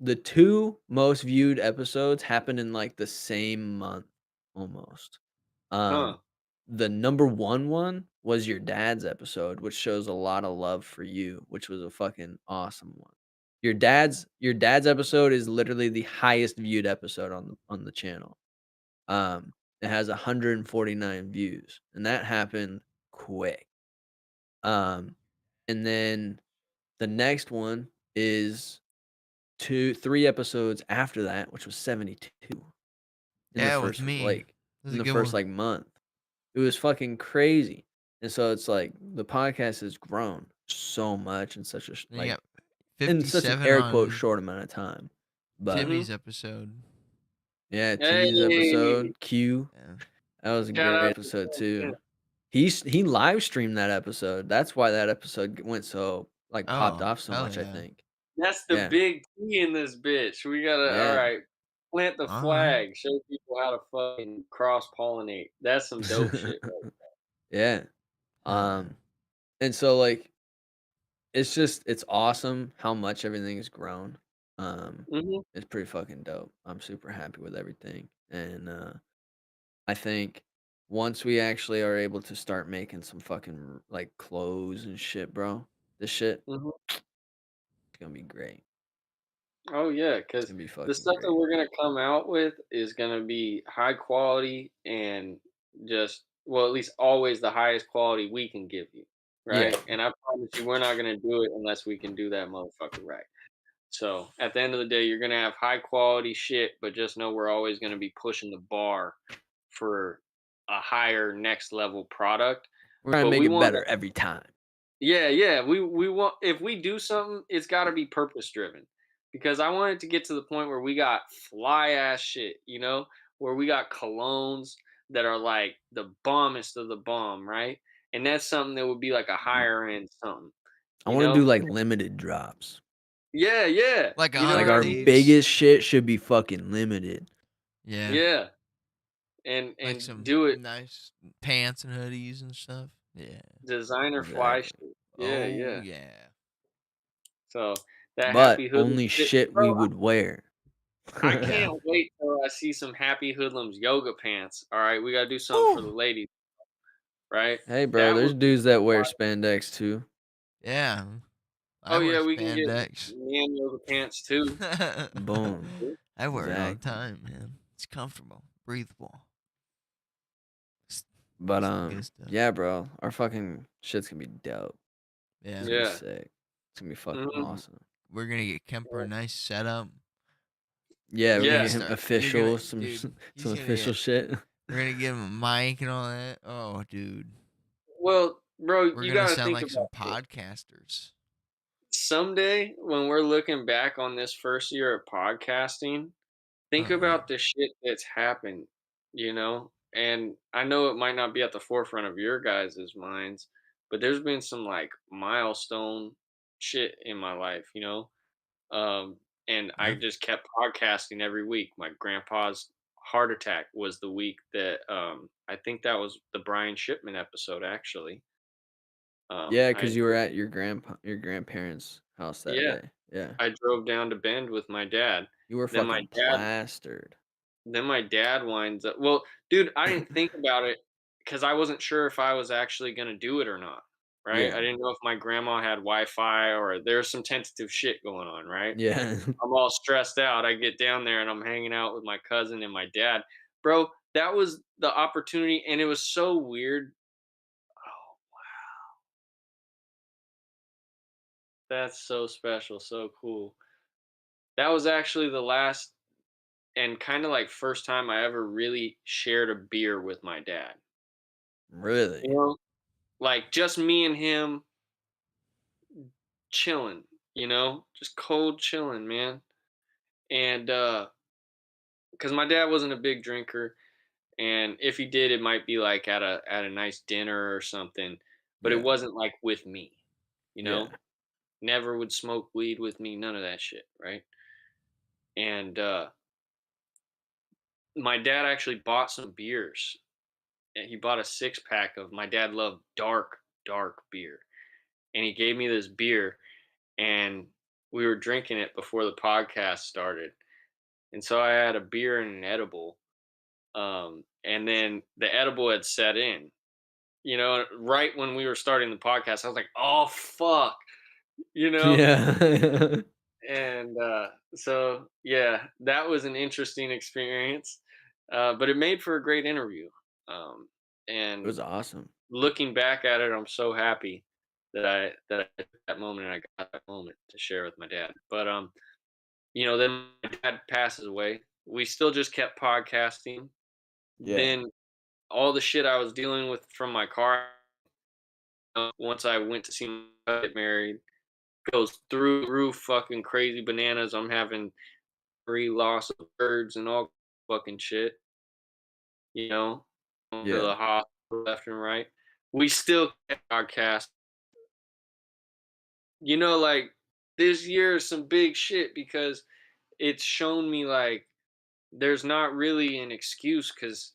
the two most viewed episodes happened in like the same month almost. Huh. The number one was your dad's episode, which shows a lot of love for you, which was a fucking awesome one. Your dad's episode is literally the highest viewed episode on the channel. It has 149 views, and that happened quick. Um, and then the next one is 3 episodes after that, which was 72 in the Yeah, with first me. This is in a the good first one. like month. It was fucking crazy. And so it's like the podcast has grown so much in such a Then you got in such an 57 air quote on short amount of time. But Mm-hmm. Timmy's episode. yeah, Timmy's Hey. episode, Q. Yeah. That was a Shout great out episode to too. He live streamed that episode. That's why that episode went so like popped Oh, off so hell much, I yeah. think. That's the Yeah. big T in this bitch. We gotta, all Yeah. right, plant the All right. flag, show people how to fucking cross pollinate. That's some dope shit. Right? Yeah. Hell yeah. And so like it's awesome how much everything has grown. Mm-hmm. It's pretty fucking dope. I'm super happy with everything. And I think once we actually are able to start making some fucking like clothes and shit, bro, this shit Mm-hmm. it's gonna be great. Oh yeah, It's because gonna be the fucking stuff that great. we're gonna come out with is gonna be high quality and just well, at least always the highest quality we can give you, Yeah. right? And I promise you, we're not gonna do it unless we can do that motherfucker right. So at the end of the day, you're gonna have high quality shit, but just know we're always gonna be pushing the bar for a higher next level product. We're gonna But make we it want better every time. yeah. We want if we do something, it's got to be purpose driven, because I want it to get to the point where we got fly ass shit, where we got colognes that are like the bombest of the bomb, right? And that's something that would be like a higher end something, I you want to do know? like limited drops. Yeah. Like You know Like what 100 I our mean? piece. biggest shit should be fucking limited. Yeah. Yeah. And Like some do it nice pants and hoodies and stuff. Yeah. designer fly Exactly. shit. Oh, Yeah. yeah. So that But happy hoodlum only shit, shit we bro. would wear. I Yeah. can't wait till I see some happy hoodlums yoga pants. All right, we gotta do something for the Woo. ladies, right? Hey, bro, That there's would dudes that wear spandex too. Yeah. I Oh wear yeah, we can get spandex. man yoga pants too. Boom. I wear it all the Zack. time, man. It's comfortable, breathable. But Some good stuff. yeah, bro, our fucking shit's gonna be dope. Yeah. It's gonna be Yeah. sick. It's gonna be fucking Mhm. awesome. We're gonna get Kemper a nice setup. Yeah, we're You're gonna gonna Yeah. get him start. You're gonna, official, some dude. He's some gonna official get. shit. We're gonna give him a mic and all that. Oh, dude. Well, bro, We're you gonna got to sound think like some about it. podcasters. Someday when we're looking back on this first year of podcasting, think Oh yeah. about the shit that's happened, And I know it might not be at the forefront of your guys' minds, but there's been some like milestone shit in my life. Um, and I Yeah. just kept podcasting every week. My grandpa's heart attack was the week that I think that was the Brian Shipman episode actually. Yeah, I because you were at your grandparents' house that yeah, day. Yeah, I drove down to Bend with my dad. you were Then my fucking dad plastered. then my dad winds up well, dude, I didn't think about it because I wasn't sure if I was actually gonna do it or not, right? I Yeah, didn't know if my grandma had Wi-Fi or there's some tentative shit going on, right? yeah, I'm all stressed out. I get down there and I'm hanging out with my cousin and my dad. Bro, that was the opportunity and it was so weird. Oh, that's so special, so cool. That was actually the last and kind of like first time I ever really shared a beer with my dad. You really. know, like just me and him chilling, just cold chilling, man. And because my dad wasn't a big drinker, and if he did, it might be like at a nice dinner or something, but it Yeah, wasn't like with me, you yeah, know. Never would smoke weed with me, none of that shit, right? And my dad actually bought some beers. And he bought a 6 pack of my dad loved dark beer, and he gave me this beer, and we were drinking it before the podcast started. And so I had a beer and an edible. And then the edible had set in, right when we were starting the podcast. I was like, oh, fuck, you know? yeah. And so, yeah, that was an interesting experience. But it made for a great interview. It And was awesome. looking back at it, I'm so happy that I took that moment and I got that moment to share with my dad. But then my dad passes away. We still just kept podcasting. Yeah, Then all the shit I was dealing with from my car, once I went to see my cousin get married, goes through the roof, fucking crazy bananas. I'm having loss of birds and all fucking shit. You know, Going to yeah, the hospital left and right. We still kept podcast. Like this year is some big shit because it's shown me like there's not really an excuse because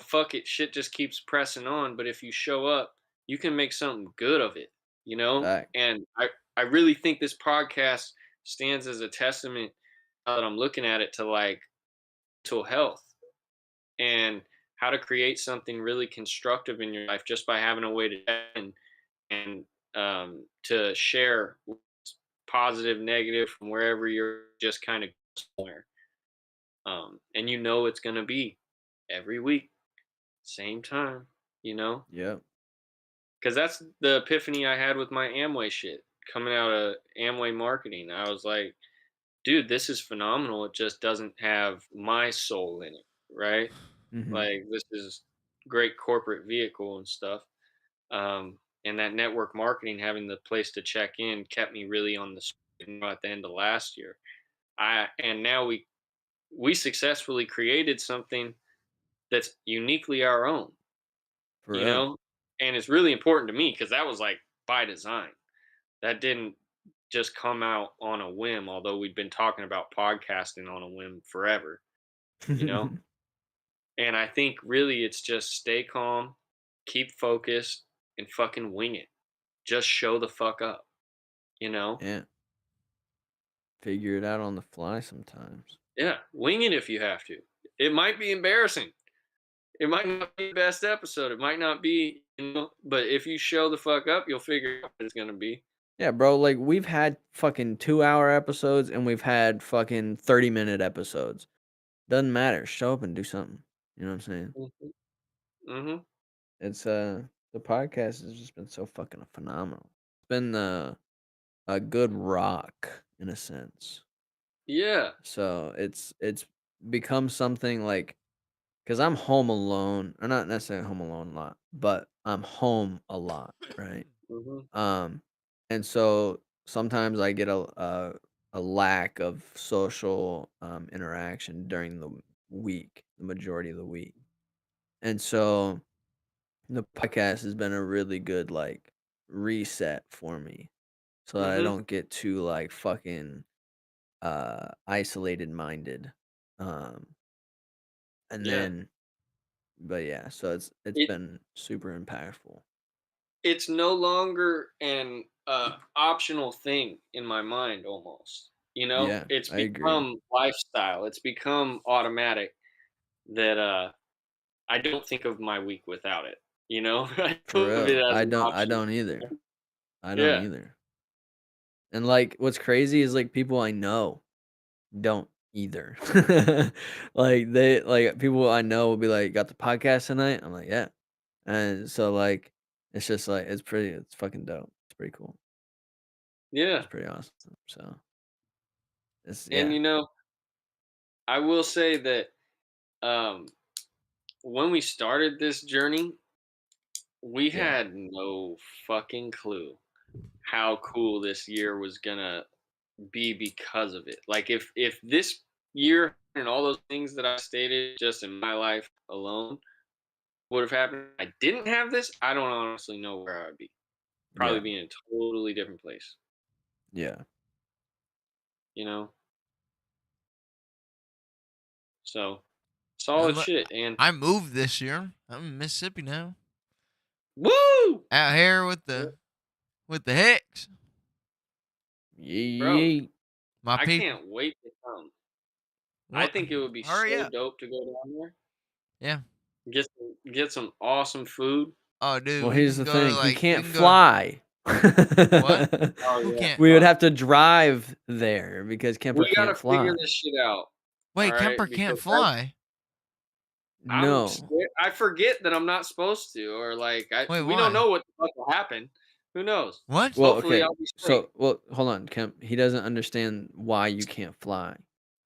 fuck it, shit just keeps pressing on. But if you show up, you can make something good of it. facts. And I really think this podcast stands as a testament now that I'm looking at it to like mental health and how to create something really constructive in your life just by having a way to and to share positive, negative from wherever you're just kind of somewhere. And it's going to be every week, same time, you know, Yep, because that's the epiphany I had with my Amway shit coming out of Amway marketing. I was like, dude, this is phenomenal. It just doesn't have my soul in it, right? hmm, Like this is great corporate vehicle and stuff. And that network marketing, having the place to check in, kept me really on the at the end of last year. And now we successfully created something that's uniquely our own, for you real. know, and it's really important to me because that was like by design. That didn't just come out on a whim, although we've been talking about podcasting on a whim forever, you know. And I think really it's just stay calm, keep focused, and fucking wing it. Just show the fuck up, you know? Yeah, figure it out on the fly sometimes. Yeah, wing it if you have to. It might be embarrassing. It might not be the best episode. It might not be, but if you show the fuck up, you'll figure out what it's gonna be. Yeah, bro, like we've had fucking 2-hour episodes and we've had fucking 30-minute episodes. Doesn't matter. Show up and do something. You know what I'm saying? Mhm. Mhm. It's the podcast has just been so fucking phenomenal. It's been a good rock in a sense. Yeah. So it's become something like because I'm home alone, or not necessarily home alone a lot, but I'm home a lot, right? Mhm. Um, and so sometimes I get a lack of social interaction during the week, the majority of the week, and so the podcast has been a really good like reset for me, so that I Mhm. don't get too like fucking isolated minded. Um, and Yeah. then, but yeah, so it's It been super impactful. it's no longer an optional thing in my mind almost. Yeah, It's I agree. become lifestyle. It's become automatic that I don't think of my week without it. I For think of it real. as I an don't I option. don't either. I don't Yeah. either. And like what's crazy is like people I know don't either. Like they like people I know will be like, "Got the podcast tonight?" I'm like, "Yeah." And so like it's just like it's fucking dope. It's pretty cool. It's Yeah. pretty awesome. So it's And yeah. I will say that um when we started this journey, we Yeah. had no fucking clue how cool this year was gonna be because of it. Like if this year and all those things that I stated just in my life alone would have happened, I didn't have this, I don't honestly know where I'd be. Probably Yeah. be in a totally different place, Yeah. you know? So And solid look, shit. And I moved this year. I'm in Mississippi now. woo! Out here with Yeah, the Hicks. bro, Yeah. My I people. can't wait to come. I What? think it would be Hurry so up. dope to go down there, Yeah. get some awesome food. Oh, dude, Well, we here's can the go to thing. He like we can't can go. fly. What? Oh Who yeah, can't? We would fuck. have to drive there because Kemper We gotta can't figure fly. this shit out. All Wait, right, Kemper can't because fly. I'm No. scared. I forget that I'm not supposed to, or like Wait, we don't why? know what the fuck will happen. Who knows? What? Well, Hopefully, okay. I'll be straight. So, well, hold on, Kemp. He doesn't understand why you can't fly.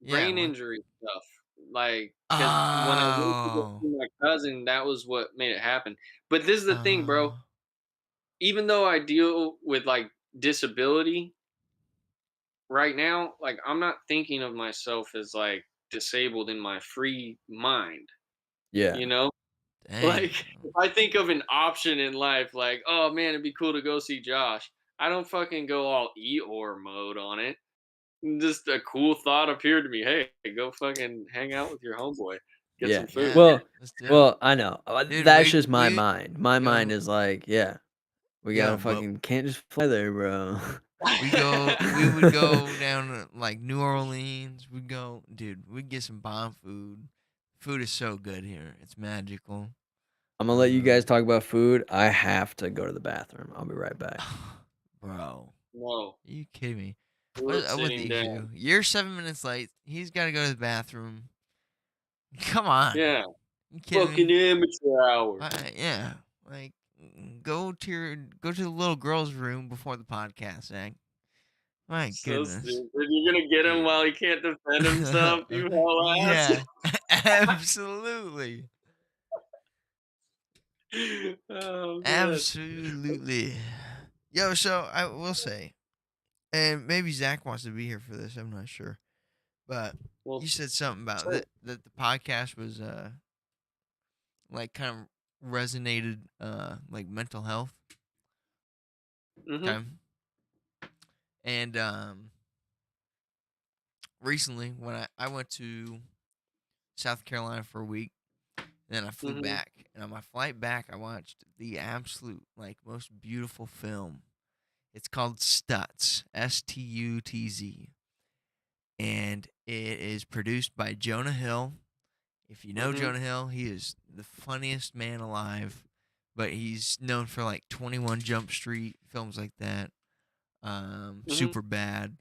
Yeah. Brain What? injury stuff, like because when I went to go Oh. see my cousin, that was what made it happen. But this is the thing, bro. Oh. Even though I deal with like disability right now, like I'm not thinking of myself as like disabled in my free mind. Yeah. You know, Dang. like if I think of an option in life, like oh man, it'd be cool to go see Josh. I don't fucking go all Eeyore mode on it. Just a cool thought appeared to me. Hey, go fucking hang out with your homeboy. Get Yeah. some food. Yeah. Well, Let's do it. well, I know. Dude, That's just my we mind. My mind go. is like, yeah, we Yeah, gotta but fucking can't just fly there, bro. we would go down to like New Orleans. We'd go, dude, we'd get some bomb food. Food is so good here. It's magical. I'm gonna let you guys talk about food. I have to go to the bathroom. I'll be right back. Bro, are No, you kidding me? What we're is up with sitting these down. two? You're 7 minutes late. He's got to go to the bathroom. Come on. Yeah, You kidding fucking me? amateur hour. Yeah. Like, go to the little girl's room before the podcast, Zach. My So goodness. stupid. You're gonna get him Dude. while he can't defend himself. You whole ass. Yeah. Absolutely. Oh man. Absolutely. Yo, so I will say, and maybe Zach wants to be here for this. I'm not sure, but Well, you said something about so, that the podcast was like kind of resonated like mental health. mm-hmm, Okay, and recently when I went to South Carolina for a week, and then I flew mm-hmm, back, and on my flight back, I watched the absolute like most beautiful film. It's called Stutz, Stutz, and it is produced by Jonah Hill. If you know mm-hmm, Jonah Hill, he is the funniest man alive, but he's known for like 21 Jump Street, films like that. mm-hmm, Super bad.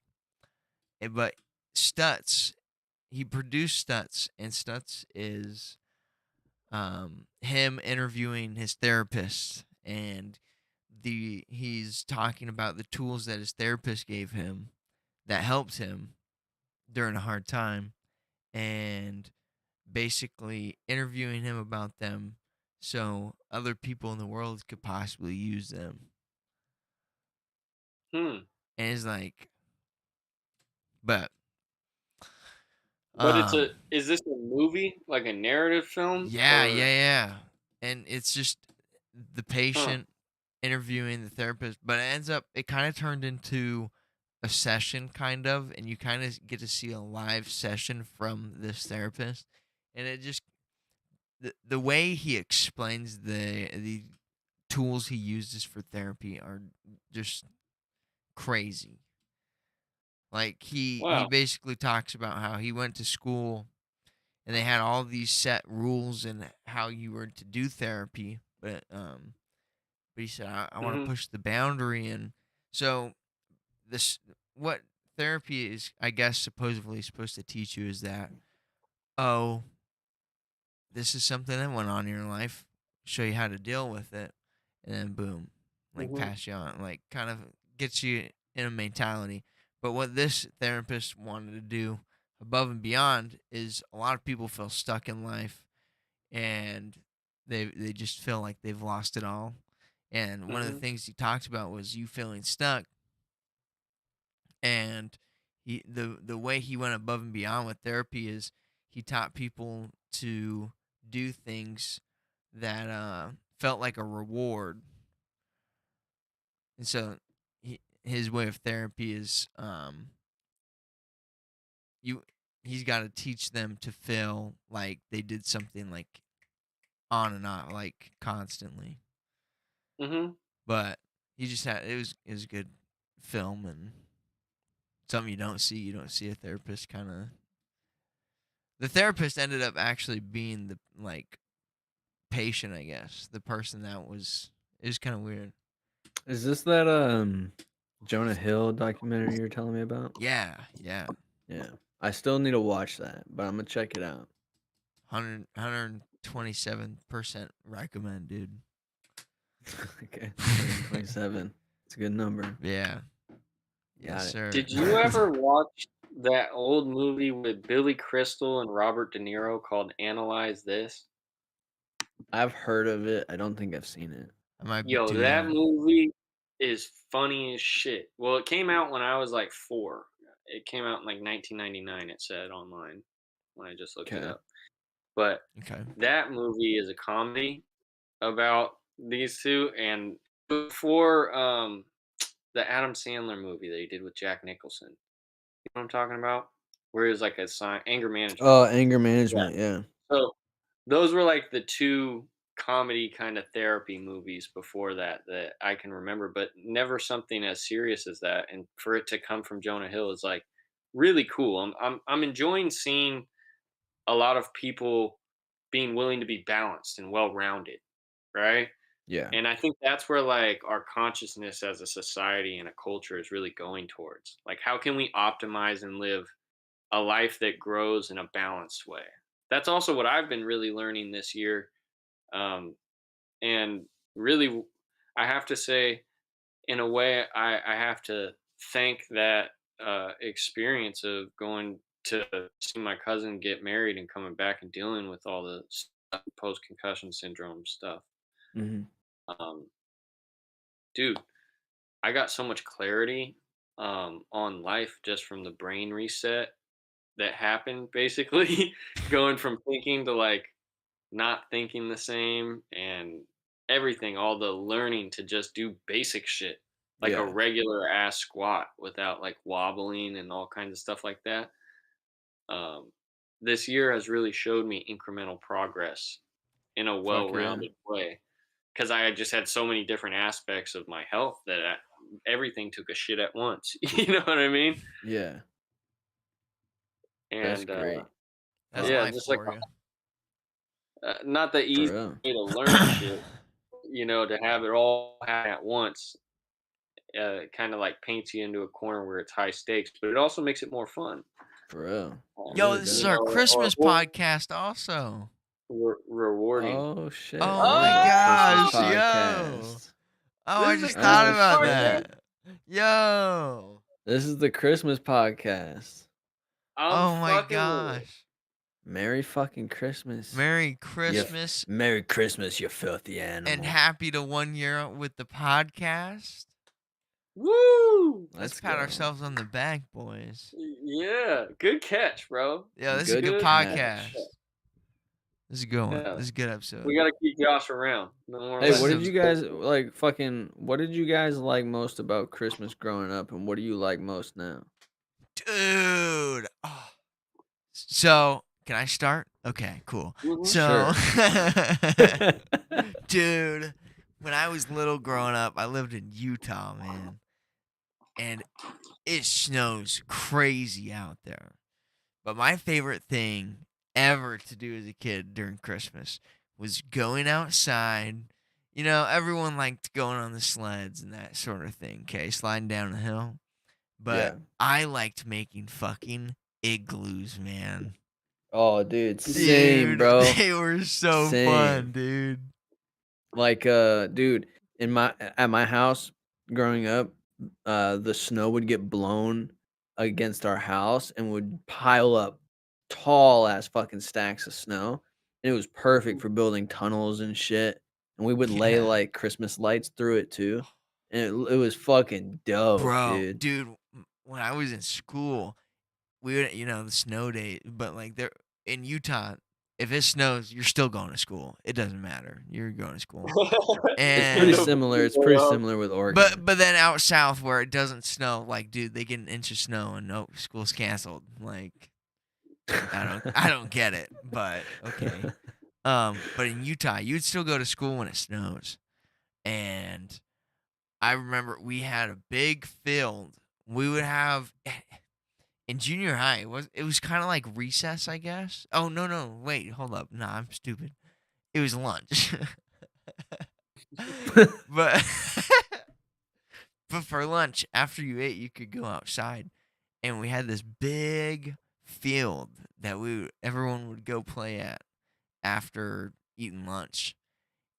But Stutz, he produced Stutz, and Stutz is him interviewing his therapist, and he's talking about the tools that his therapist gave him that helped him during a hard time, and basically interviewing him about them so other people in the world could possibly use them. And it's like, but it's is this a movie, like a narrative film? yeah, and it's just the patient interviewing the therapist, but it kind of turned into a session kind of, and you kind of get to see a live session from this therapist, and it just the way he explains the tools he uses for therapy are just crazy. Like he basically talks about how he went to school and they had all these set rules and how you were to do therapy, but he said I want to push the boundary, and so this what therapy is, I guess, supposedly supposed to teach you is that, oh, this is something that went on in your life, show you how to deal with it, and then boom, like pass you on, like kind of gets you in a mentality. But what this therapist wanted to do above and beyond is a lot of people feel stuck in life and they just feel like they've lost it all. And one of the things he talked about was you feeling stuck. And the way he went above and beyond with therapy is he taught people to do things that felt like a reward. And so his way of therapy is he's got to teach them to feel like they did something like on and off, like constantly. But he just had it was a good film, and something you don't see a therapist kind of. The therapist ended up actually being the patient, I guess. The person that was it was kind of weird. Is this that Jonah Hill documentary you're telling me about? Yeah. I still need to watch that, but I'm gonna check it out. 127% recommend, dude. Okay, 127. It's a good number. Yeah. Yes, sir. Did you ever watch that old movie with Billy Crystal and Robert De Niro called Analyze This? I've heard of it. I don't think I've seen it. I might be Yo, that movie is funny as shit. Well, it came out when I was like 4. It came out in like 1999, it said online when I just looked it up. But that movie is a comedy about these two, and before the Adam Sandler movie that he did with Jack Nicholson. You know what I'm talking about? Where he was like anger management. Oh, anger management, yeah. So those were like the two comedy kind of therapy movies before that I can remember, but never something as serious as that. And for it to come from Jonah Hill is like really cool. I'm enjoying seeing a lot of people being willing to be balanced and well-rounded, right? Yeah. And I think that's where like our consciousness as a society and a culture is really going towards. Like, how can we optimize and live a life that grows in a balanced way? That's also what I've been really learning this year. And really, I have to say, in a way, I have to thank that experience of going to see my cousin get married and coming back and dealing with all the post concussion syndrome stuff. Dude, I got so much clarity on life just from the brain reset that happened, basically going from thinking to like not thinking the same, and everything, all the learning to just do basic shit like a regular ass squat without like wobbling and all kinds of stuff like that. This year has really showed me incremental progress in a well-rounded way, because I just had so many different aspects of my health that everything took a shit at once. You know what I mean? Yeah. And that's great. That's yeah, just like not the easy way to learn shit, you know, to have it all happen at once. Kind of like paints you into a corner where it's high stakes, but it also makes it more fun. For real. Yo, this is our Christmas podcast also. rewarding. Oh shit! Oh This my is the Christmas gosh, yo. podcast. Oh, I This is just the thought Oh Christmas about shit! podcast. that. Yo. This is the Christmas podcast. I'm Oh my fucking with it. gosh. Merry fucking Christmas. Merry Christmas Merry Christmas, you filthy and animal. happy to 1 year with the podcast. Woo! Let's Let's pat go. ourselves on the back, boys. Yeah, good catch, bro. Yeah, this is a good Good podcast. catch. This is a good one. Yeah. This is a good episode. We gotta keep Josh around. No more Hey, This what is did a- you guys like? What did you guys like most about Christmas growing up, and what do you like most now? Dude. Oh. So, can I start? Okay, cool. Mhm. So, Sure. dude, when I was little growing up, I lived in Utah, man. And it snows crazy out there. But my favorite thing ever to do as a kid during Christmas was going outside. You know, everyone liked going on the sleds and that sort of thing, okay? Sliding down a hill. But Yeah. I liked making fucking igloos, man. Oh, dude, same, Dude, bro. they were so Same. fun, dude. Like, dude, at my house growing up, the snow would get blown against our house and would pile up tall ass fucking stacks of snow. And it was perfect for building tunnels and shit. And we would lay Yeah. like Christmas lights through it too. And it was fucking dope, Bro, dude. when I was in school, we would, the snow day, but like there in Utah, if it snows, you're still going to school. It doesn't matter. You're going to school. It's pretty And similar. It's pretty similar with Oregon. but then out south where it doesn't snow, like dude, they get an inch of snow and no school's canceled. Like I don't get it, but okay. But in Utah, you'd still go to school when it snows. And I remember we had a big field. We would have in junior high. It was kind of like recess, I guess. Oh no, wait, hold up. Nah, I'm stupid. It was lunch. but but for lunch, after you ate, you could go outside, and we had this big field that everyone would go play at after eating lunch,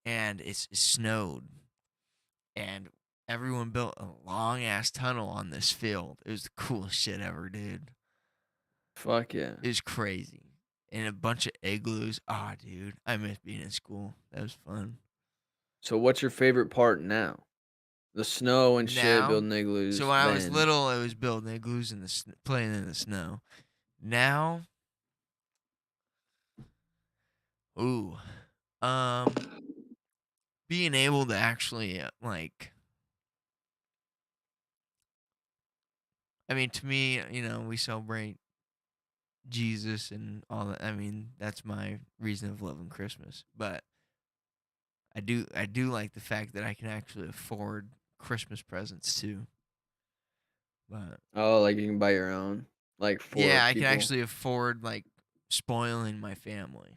and it snowed, and everyone built a long ass tunnel on this field. It was the coolest shit ever, dude. Fuck yeah. It was crazy. And a bunch of igloos. Ah, dude, I miss being in school. That was fun. So what's your favorite part now? The snow and shit, Now? building igloos. So when I was then. little, I was building igloos and playing in the snow. Now, ooh, being able to actually I mean, to me, we celebrate Jesus and all that. I mean, that's my reason of loving Christmas. But I do like the fact that I can actually afford Christmas presents too. But Oh, like you can buy your own, like for yeah, I people. can actually afford like spoiling my family.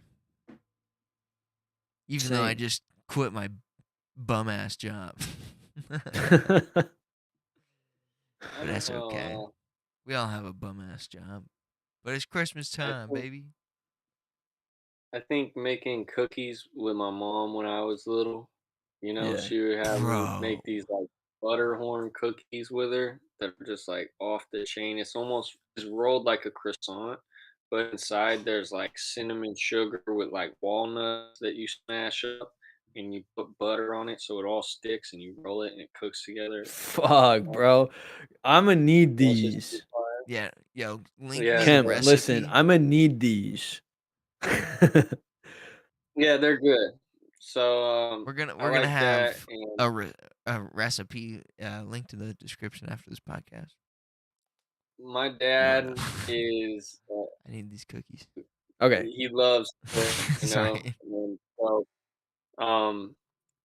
Even though I Same. just quit my bum ass job. But that's okay. We all have a bum ass job. But it's Christmas time, baby. I think making cookies with my mom when I was little, Yeah. she would have me Bro. make these like butterhorn cookies with her that are just like off the chain. It's rolled like a croissant, but inside there's like cinnamon sugar with like walnuts that you smash up and you put butter on it so it all sticks and you roll it and it cooks together. Fuck, bro. I'ma need That's just these. fire. Yeah, yo, link Yeah, me the Kemp, recipe. listen, I'ma need these. Yeah, they're good. So We're gonna I like have that, and a recipe linked in the description after this podcast. my No. dad is I need these cookies. Okay. he loves to, Sorry. and so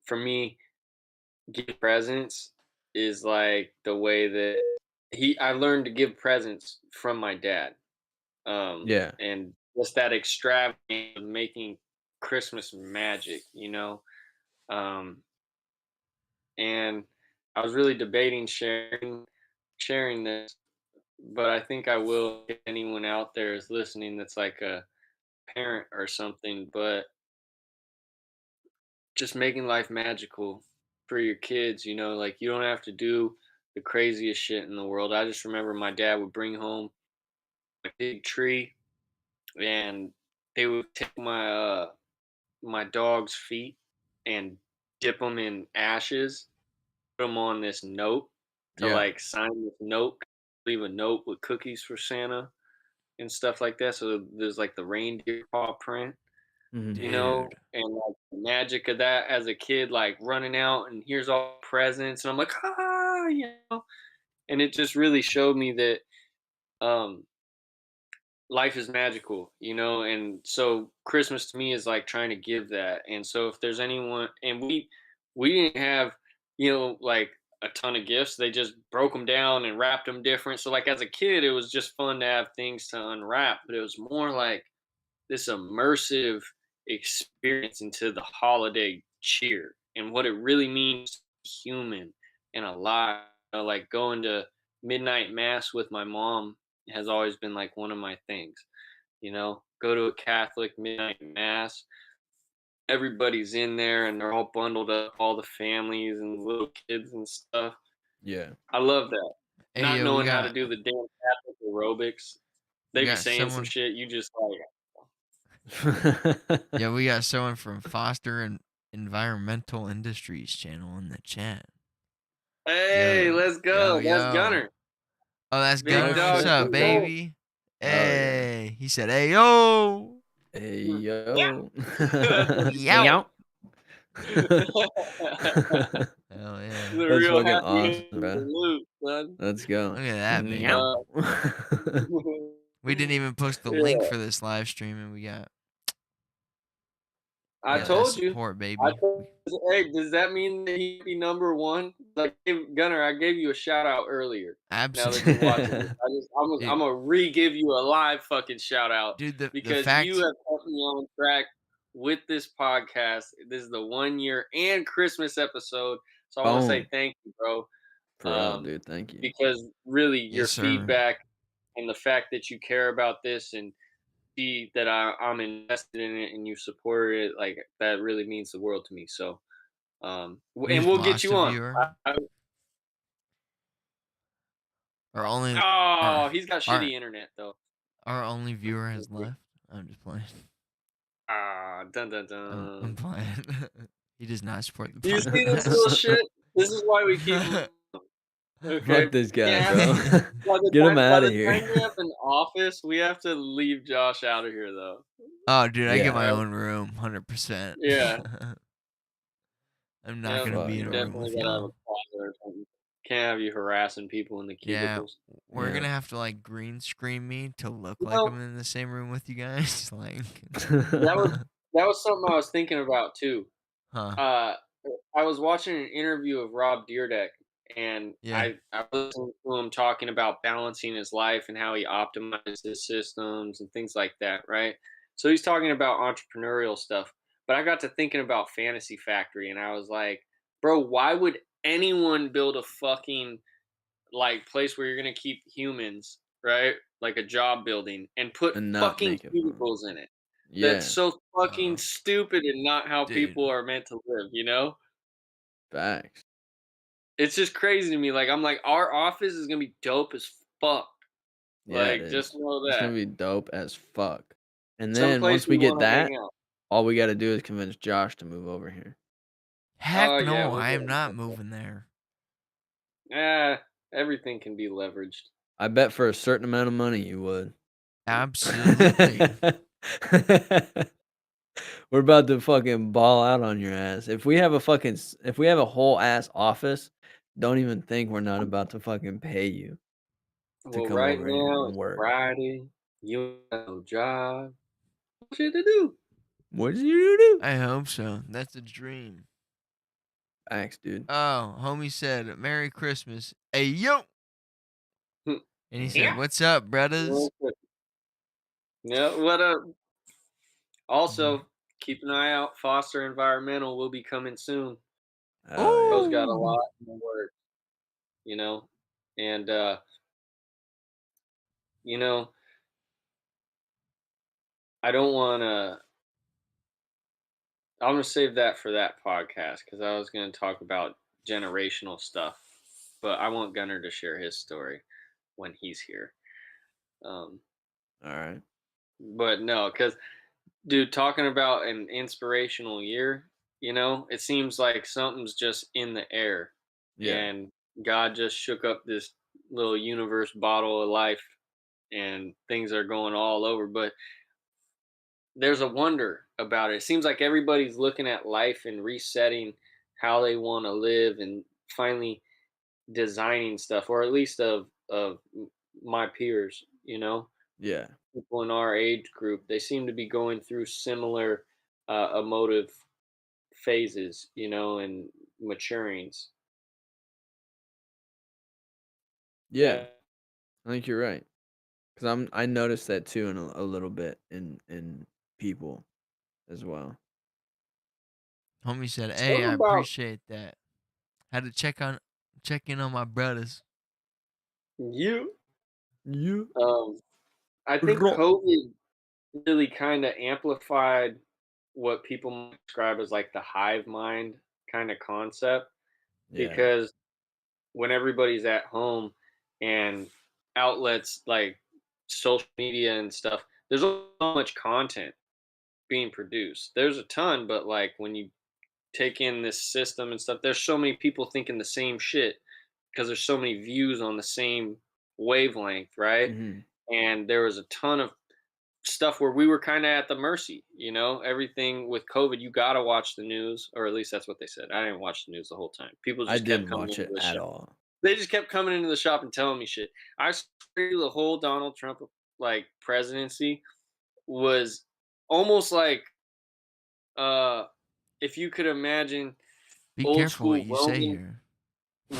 for me, give presents is like the way that I learned to give presents from my dad. Yeah. And just that extravagance of making Christmas magic. Um, and I was really debating sharing this, but I think I will if anyone out there is listening that's like a parent or something. But just making life magical for your kids. Like you don't have to do the craziest shit in the world. I just remember my dad would bring home a big tree, and they would take my dog's feet and dip them in ashes, put them on this note to Yeah. like sign this note, leave a note with cookies for Santa and stuff like that. So there's like the reindeer paw print, Mhm. Dude. and like the magic of that as a kid, like running out and here's all presents, and I'm like, and it just really showed me that um life is magical, and so Christmas to me is like trying to give that. And so if there's anyone, and we didn't have, like a ton of gifts. They just broke them down and wrapped them different. So like as a kid, it was just fun to have things to unwrap, but it was more like this immersive experience into the holiday cheer and what it really means to be human and alive. Like going to midnight mass with my mom has always been like one of my things. Go to a Catholic midnight mass. Everybody's in there and they're all bundled up, all the families and little kids and stuff. Yeah. I love that. Hey, Not yo, we knowing how to got do the damn Catholic aerobics. we They be got saying some someone. shit. You just like, Yeah, we got someone from Foster and Environmental Industries channel in the chat. hey, Yo, let's yo, go. That's yo. Gunner. Oh, that's Big Oh Gunner. What's dog. shit. up, Let's go. baby? Hell yeah. Hey, he said, "Hey, yo, Hey Yeah. yo. That's what he yo." said. Yow. Hell yeah. The That's real fucking happy awesome, end of the bro. loop, son. Let's Look go. at that, baby. Yow. Uh, We didn't even post the link yeah. for this live stream, and we got I that told you. support, I baby. told you. Hey, does that mean that he'd be number one? Like Gunner, I gave you a shout out earlier. Now that you're watching this, Absolutely, I'm dude. gonna re-give you a live fucking shout out Dude, the because you fact, have kept me on track with this podcast. This is the 1 year and Christmas episode, so I want to say Boom. thank you, bro. For real, dude. Thank you. Because really, your yes, sir. feedback and the fact that you care about this and see that I'm invested in it and you support it, like that really means the world to me. So, and We've we'll get lost you a on. viewer. Our only, Oh, our, he's got our, shitty internet though. our only viewer has left. I'm just playing. Dun dun I'm dun. playing. He does not support the Do you see this little podcast. shit? This is why we keep him. Okay, Fuck this guy, can't have bro. him. Get him By out of the here. time we have an office, we have to leave Josh out of here though. Oh, dude, I get Yeah. my own room, 100%. Yeah. I'm not Yeah, gonna Fuck, be in you a bro. room definitely with gotta have y'all. a closet or something. Can't have you harassing people in the Yeah, cubicles. we're Yeah. gonna have to like green screen me to look You like know, I'm in the same room with you guys. Like, that was that was something I was thinking about too. huh? Uh, I was watching an interview of Rob Deerdeck, and Yeah. I listened to him talking about balancing his life and how he optimized his systems and things like that, right? So he's talking about entrepreneurial stuff, but I got to thinking about Fantasy Factory, and I was like, bro, why would anyone build a fucking like place where you're gonna keep humans, right? Like a job building, and put And not fucking make it fun. cubicles in it. That's Yeah. so fucking stupid and not how Dude. people are meant to live. Facts. It's just crazy to me. Like I'm like, our office is gonna be dope as fuck. Yeah, it Like, just is. know It's that. gonna be dope as fuck. And then Someplace once we we get want to that, hang out. all we gotta do is convince Josh to move over here. Heck Oh yeah, no, we'll I get am not moving there. everything can be leveraged. I bet for a certain amount of money you would. Absolutely. We're about to fucking ball out on your ass. If we have a whole ass office, don't even think we're not about to fucking pay you to Well, come right over here now and it's work. Friday. You have no job. What shit to do? What did you do? I hope so. That's a dream. Thanks, dude. Oh, homie said, Merry Christmas. Hey, yo. And he said, Yeah. what's up, brothers? Yeah, what up? Also, keep an eye out. Foster Environmental will be coming soon. Oh yeah. Bro's got a Ooh. lot in the works, you know, and you know, I don't want to I'm gonna save that for that podcast because I was gonna talk about generational stuff, but I want Gunner to share his story when he's here. Um, All right. but no, because dude, talking about an inspirational year, it seems like something's just in the air, Yeah. and God just shook up this little universe bottle of life, and things are going all over. But there's a wonder about it. It seems like everybody's looking at life and resetting how they want to live and finally designing stuff, or at least of my peers, Yeah. people in our age group. They seem to be going through similar emotive phases, and maturings. Yeah. I think you're right. Cause I noticed that too in a little bit in people as well. Homie said, "Hey, Something I about appreciate that. Had to check in on my brothers." you. You I think Ro- COVID really kind of amplified what people might describe as like the hive mind kind of concept, Yeah. because when everybody's at home and outlets like social media and stuff, there's so much content being produced. There's a ton, but like when you take in this system and stuff, there's so many people thinking the same shit because there's so many views on the same wavelength, right? Mhm. And there was a ton of stuff where we were kind of at the mercy, everything with COVID. You got to watch the news, or at least that's what they said. I didn't watch the news the whole time. People I just kept didn't coming watch into it the at shop. all. They just kept coming into the shop and telling me shit. I swear the whole Donald Trump like presidency was almost like uh if you could imagine Be old careful what school you say here.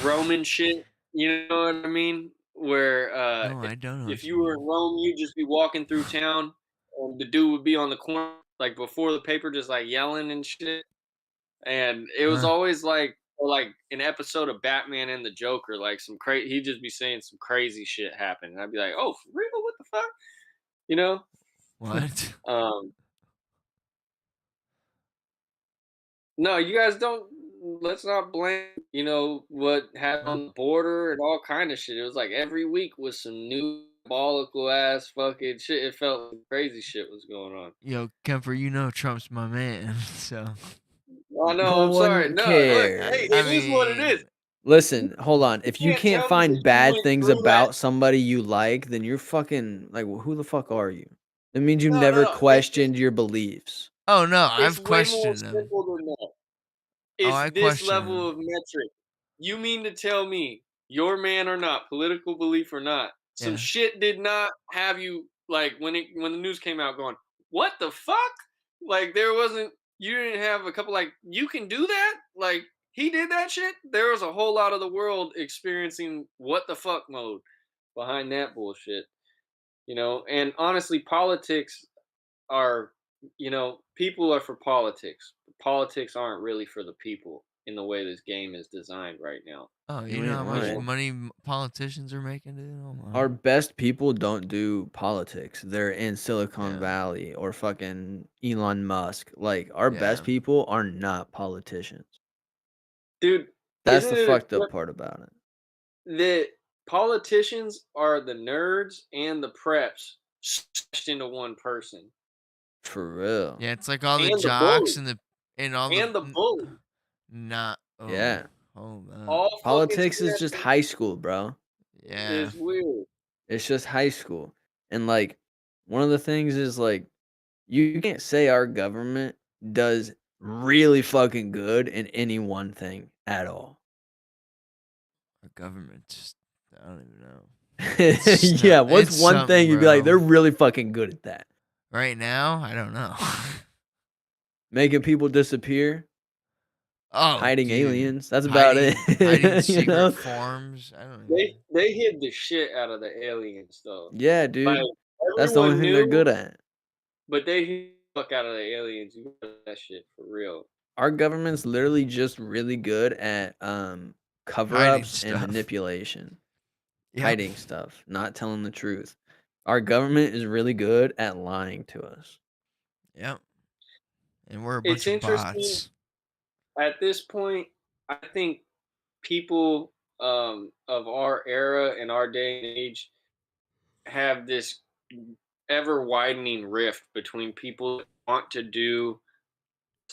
Roman shit, you know what I mean? Where No, I don't know if what you you were in mean. Rome, you'd just be walking through town, and the dude would be on the corner, like before the paper, just like yelling and shit. And it was Huh? always like, or like an episode of Batman and the Joker, like some crazy. He'd just be saying some crazy shit happen, and I'd be like, "Oh, for real? What the fuck?" You know? What? Um, no, you guys don't. Let's not blame, what happened Huh? on the border and all kind of shit. It was like every week was some new diabolical ass fucking shit. It felt like crazy shit was going on. Yo, Kemper, you know Trump's my man, so. Oh no, No I'm sorry. one No, look, hey, cares. I it is what it is. mean, Listen, hold on. You If you can't can't tell me that find you bad went things through that. about somebody you like, then you're fucking like, who the fuck are you? It means you No, never no, questioned your beliefs. oh no, it's I've way more questioned them. simple than that. Oh, It's I this question level them. of metric. You mean to tell me, your man or not, political belief or not, some Yeah. shit did not have you like when the news came out going, what the fuck? Like there wasn't you didn't have a couple like you can do that? Like he did that shit? There was a whole lot of the world experiencing what the fuck mode behind that bullshit. And honestly, politics are, people are for politics. Politics aren't really for the people in the way this game is designed right now. Oh, you You know ain't how much lying. money politicians are making, dude? Oh my. Our best people don't do politics. They're in Silicon Yeah. Valley or fucking Elon Musk. Like, our Yeah. best people are not politicians. Dude, That's isn't the it a fucked up trip part about it. that politicians are the nerds and the preps smashed into one person? For real. Yeah, it's like all the And the jocks bully. and all the And the bully. not. Oh, Yeah. hold up. All fucking Politics is smashed just in. high school, bro. Yeah. Is weird. It's just high school. And like one of the things is like you can't say our government does really fucking good in any one thing at all. Our government just, I don't even know. It's Yeah, what's it's one something, thing you'd be like, bro. they're really fucking good at that? Right now, I don't know. Making people disappear, Oh, hiding dude. aliens. That's about it. Hiding You secret know? forms. I don't even. They hid the shit out of the aliens though. Yeah, Like dude. That's the only everyone thing they're knew, good at. but they hid the fuck out of the aliens. You know that shit for real. Our government's literally just really good at Hiding cover-ups and stuff. manipulation. Yep. Hiding stuff, not telling the truth. Our government is really good at lying to us. Yep. and we're a It's bunch of interesting. bots. At this point, I think people of our era and our day and age have this ever widening rift between people that want to do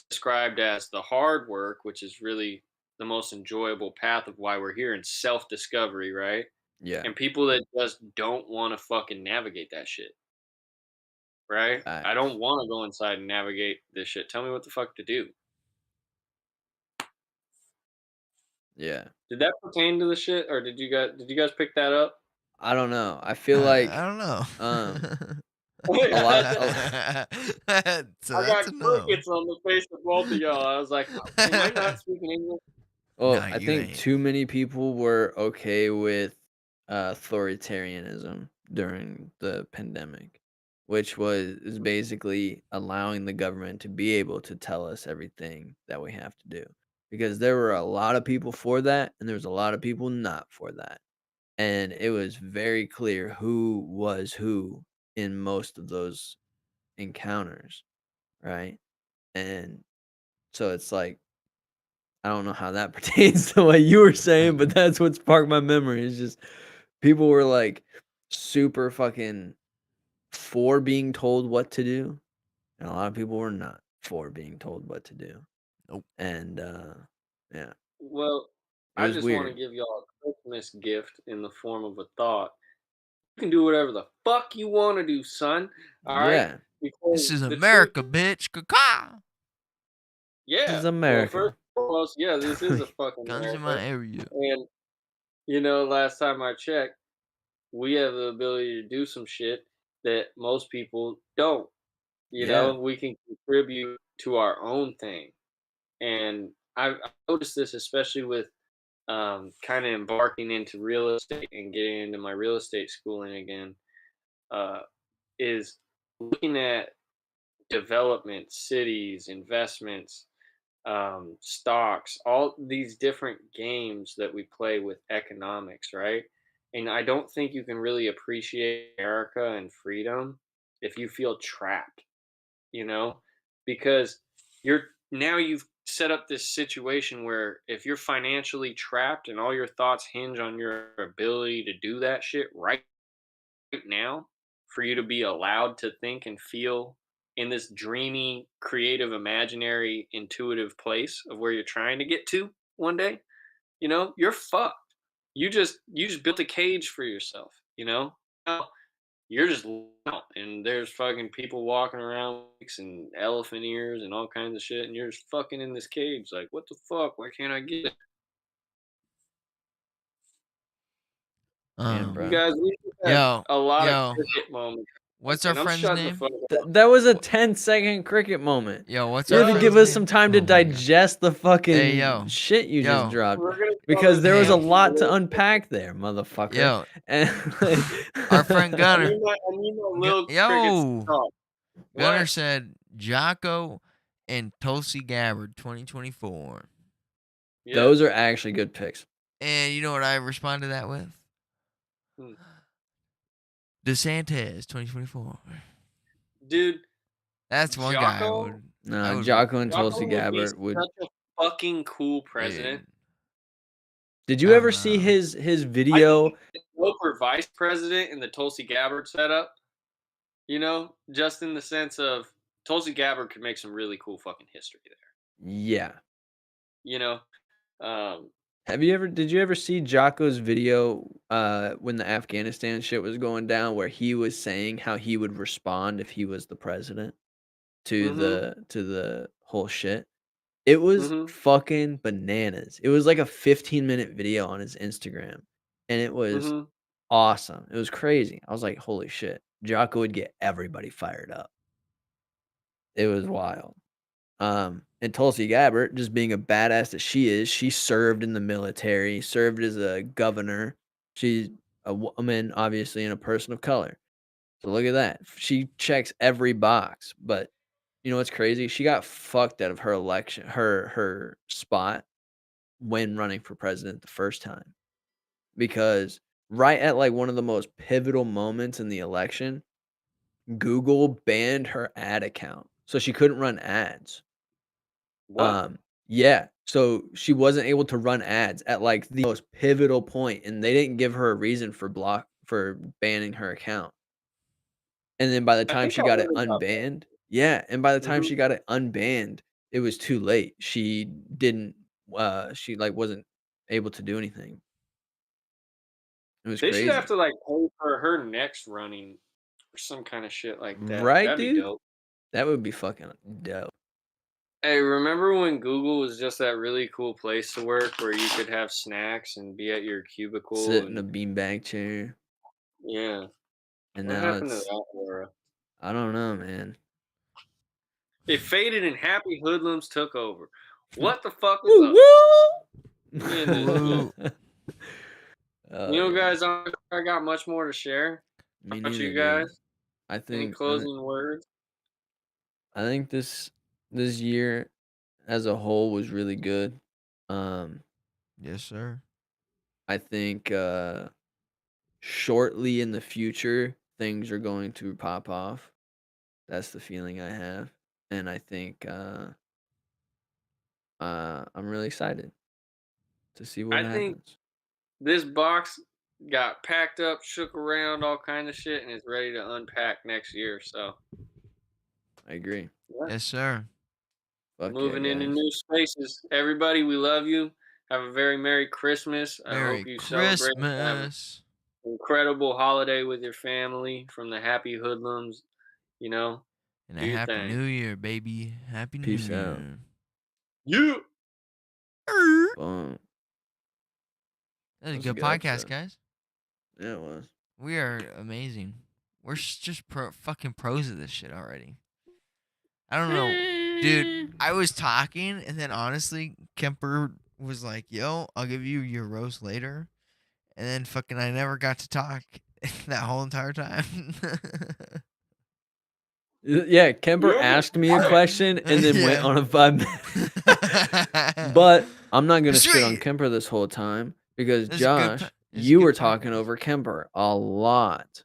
described as the hard work, which is really the most enjoyable path of why we're here in self discovery, right? Yeah. And people that just don't want to fucking navigate that shit, right? I Facts. don't want to go inside and navigate this shit. Tell me what the fuck to do. Yeah. Did that pertain to the shit, or did you guys pick that up? I don't know. I feel I like don't know. um a I lot So got that's a no. crickets on the face of both of y'all. I was like, am I not speaking English? well, No, I you think ain't. too many people were okay with authoritarianism during the pandemic, which is basically allowing the government to be able to tell us everything that we have to do. Because there were a lot of people for that, and there was a lot of people not for that. And it was very clear who was who in most of those encounters, right? And so it's like I don't know how that pertains to what you were saying, but that's what sparked my memory. It's just people were like super fucking for being told what to do, and a lot of people were not for being told what to do. Nope. And yeah, Well, it I was just want to weird. give y'all a Christmas gift in the form of a thought. You can do whatever the fuck you want to do, son. All right? Yeah, This Because is the truth, America, bitch. Caca. this yeah. is Well, first America. and foremost, yeah, this is a fucking Guns in America. my area. And, last time I checked, we have the ability to do some shit that most people don't. Yeah, We can contribute to our own thing. And I've noticed this, especially with kind of embarking into real estate and getting into my real estate schooling again, uh, is looking at development, cities, investments, stocks, all these different games that we play with economics, right? And I don't think you can really appreciate America and freedom if you feel trapped, you know, because you've set up this situation where if you're financially trapped and all your thoughts hinge on your ability to do that shit right now, for you to be allowed to think and feel in this dreamy, creative, imaginary, intuitive place of where you're trying to get to one day, you're fucked. You just built a cage for yourself, Now, you're just out and there's fucking people walking around and elephant ears and all kinds of shit, and you're just fucking in this cage like, what the fuck, why can't I get it? damn, You Um, bro. guys, we just had yo, a lot of yo, cricket moments, what's our and I'm friend's shutting the name? fuck up. That was a 10-second cricket moment. Yo, what's You our had to Well, give friend's us some name? time to Oh my god. digest the Hey, fucking yo, shit you just yo, dropped we're gonna call because this there was hey, a game lot to Little Cricket. unpack there, motherfucker. yo, And our friend I Gunner. need my little crickets to Yo, talk. Gunner What? said Jocko and Tulsi Gabbard 2024. Yeah. those are actually good picks. And you know what I responded to that with? Hmm. DeSantis 2024. Dude, That's one guy I Jocko, would. I No, would. Jocko and Tulsi Jocko would be Gabbard would. such a fucking cool Dude, president. Did I you don't ever see know. his I think video? he's the doper vice president in the Tulsi Gabbard setup. Just in the sense of Tulsi Gabbard could make some really cool fucking history there. Yeah. You know, um, Did you ever see Jocko's video when the Afghanistan shit was going down where he was saying how he would respond if he was the president to mm-hmm, the whole shit? It was mm-hmm, fucking bananas. It was like a 15-minute video on his Instagram, and it was mm-hmm. awesome. It was crazy. I was like, "Holy shit." Jocko would get everybody fired up. It was wild. And Tulsi Gabbard, just being a badass that she is, she served in the military, served as a governor. She's a woman, obviously, and a person of color. So look at that. She checks every box. But you know what's crazy? She got fucked out of her election, her spot when running for president the first time. Because right at like one of the most pivotal moments in the election, Google banned her ad account. So she couldn't run ads. What? Yeah, so she wasn't able to run ads at, like, the most pivotal point, and they didn't give her a reason for banning her account. And then by the I time think she I got it heard about that. unbanned yeah, and by the time Mhm. she got it unbanned, it was too late. She didn't, she, like, wasn't able to do anything. It was They should have crazy. to, like, pay for her next running or some kinda shit like that. Right, That'd be dude? dope. That would be fucking dope. Hey, remember when Google was just that really cool place to work where you could have snacks and be at your cubicle Sit in a and beanbag chair, yeah. and What now happened to it's that era? I don't know, man. It faded and Happy Hoodlums took over. What the fuck is Woo, up? woo! Me and this shit. Woo. Oh, You know, yeah. guys, I got much more to share. How Me about neither, you dude. guys? I Any think I thi closing words? I think this year as a whole was really good. Um, Yes, sir. I think, shortly in the future, things are going to pop off. That's the feeling I have, and I think, I'm really excited to see what I think happens. this box got packed up, shook around, all kind of shit, and is ready to unpack next year. So, I agree. yeah. Yes, sir. Fuck yeah, Moving into guys. new spaces. Everybody, we love you. Have a very Merry Christmas. I hope Merry you celebrate and have an Christmas. incredible holiday with your family from the Happy Hoodlums. You know, And a do your happy thing. new year, baby. Happy new Peace out. year. You. Boom. That was a That was a good good podcast, episode. guys. Yeah, it was. We are amazing. We're just fucking pros at this shit already. I don't know. Dude, I was talking, and then honestly, Kemper was like, yo, I'll give you your roast later. And then fucking I never got to talk that whole entire time. Yeah, Kemper You're almost asked me a question and then went Yeah. on a 5 minute. But I'm not gonna shit on Sweet. Kemper this whole time because It's a good Josh, it's a you were good talking podcast. over Kemper a lot.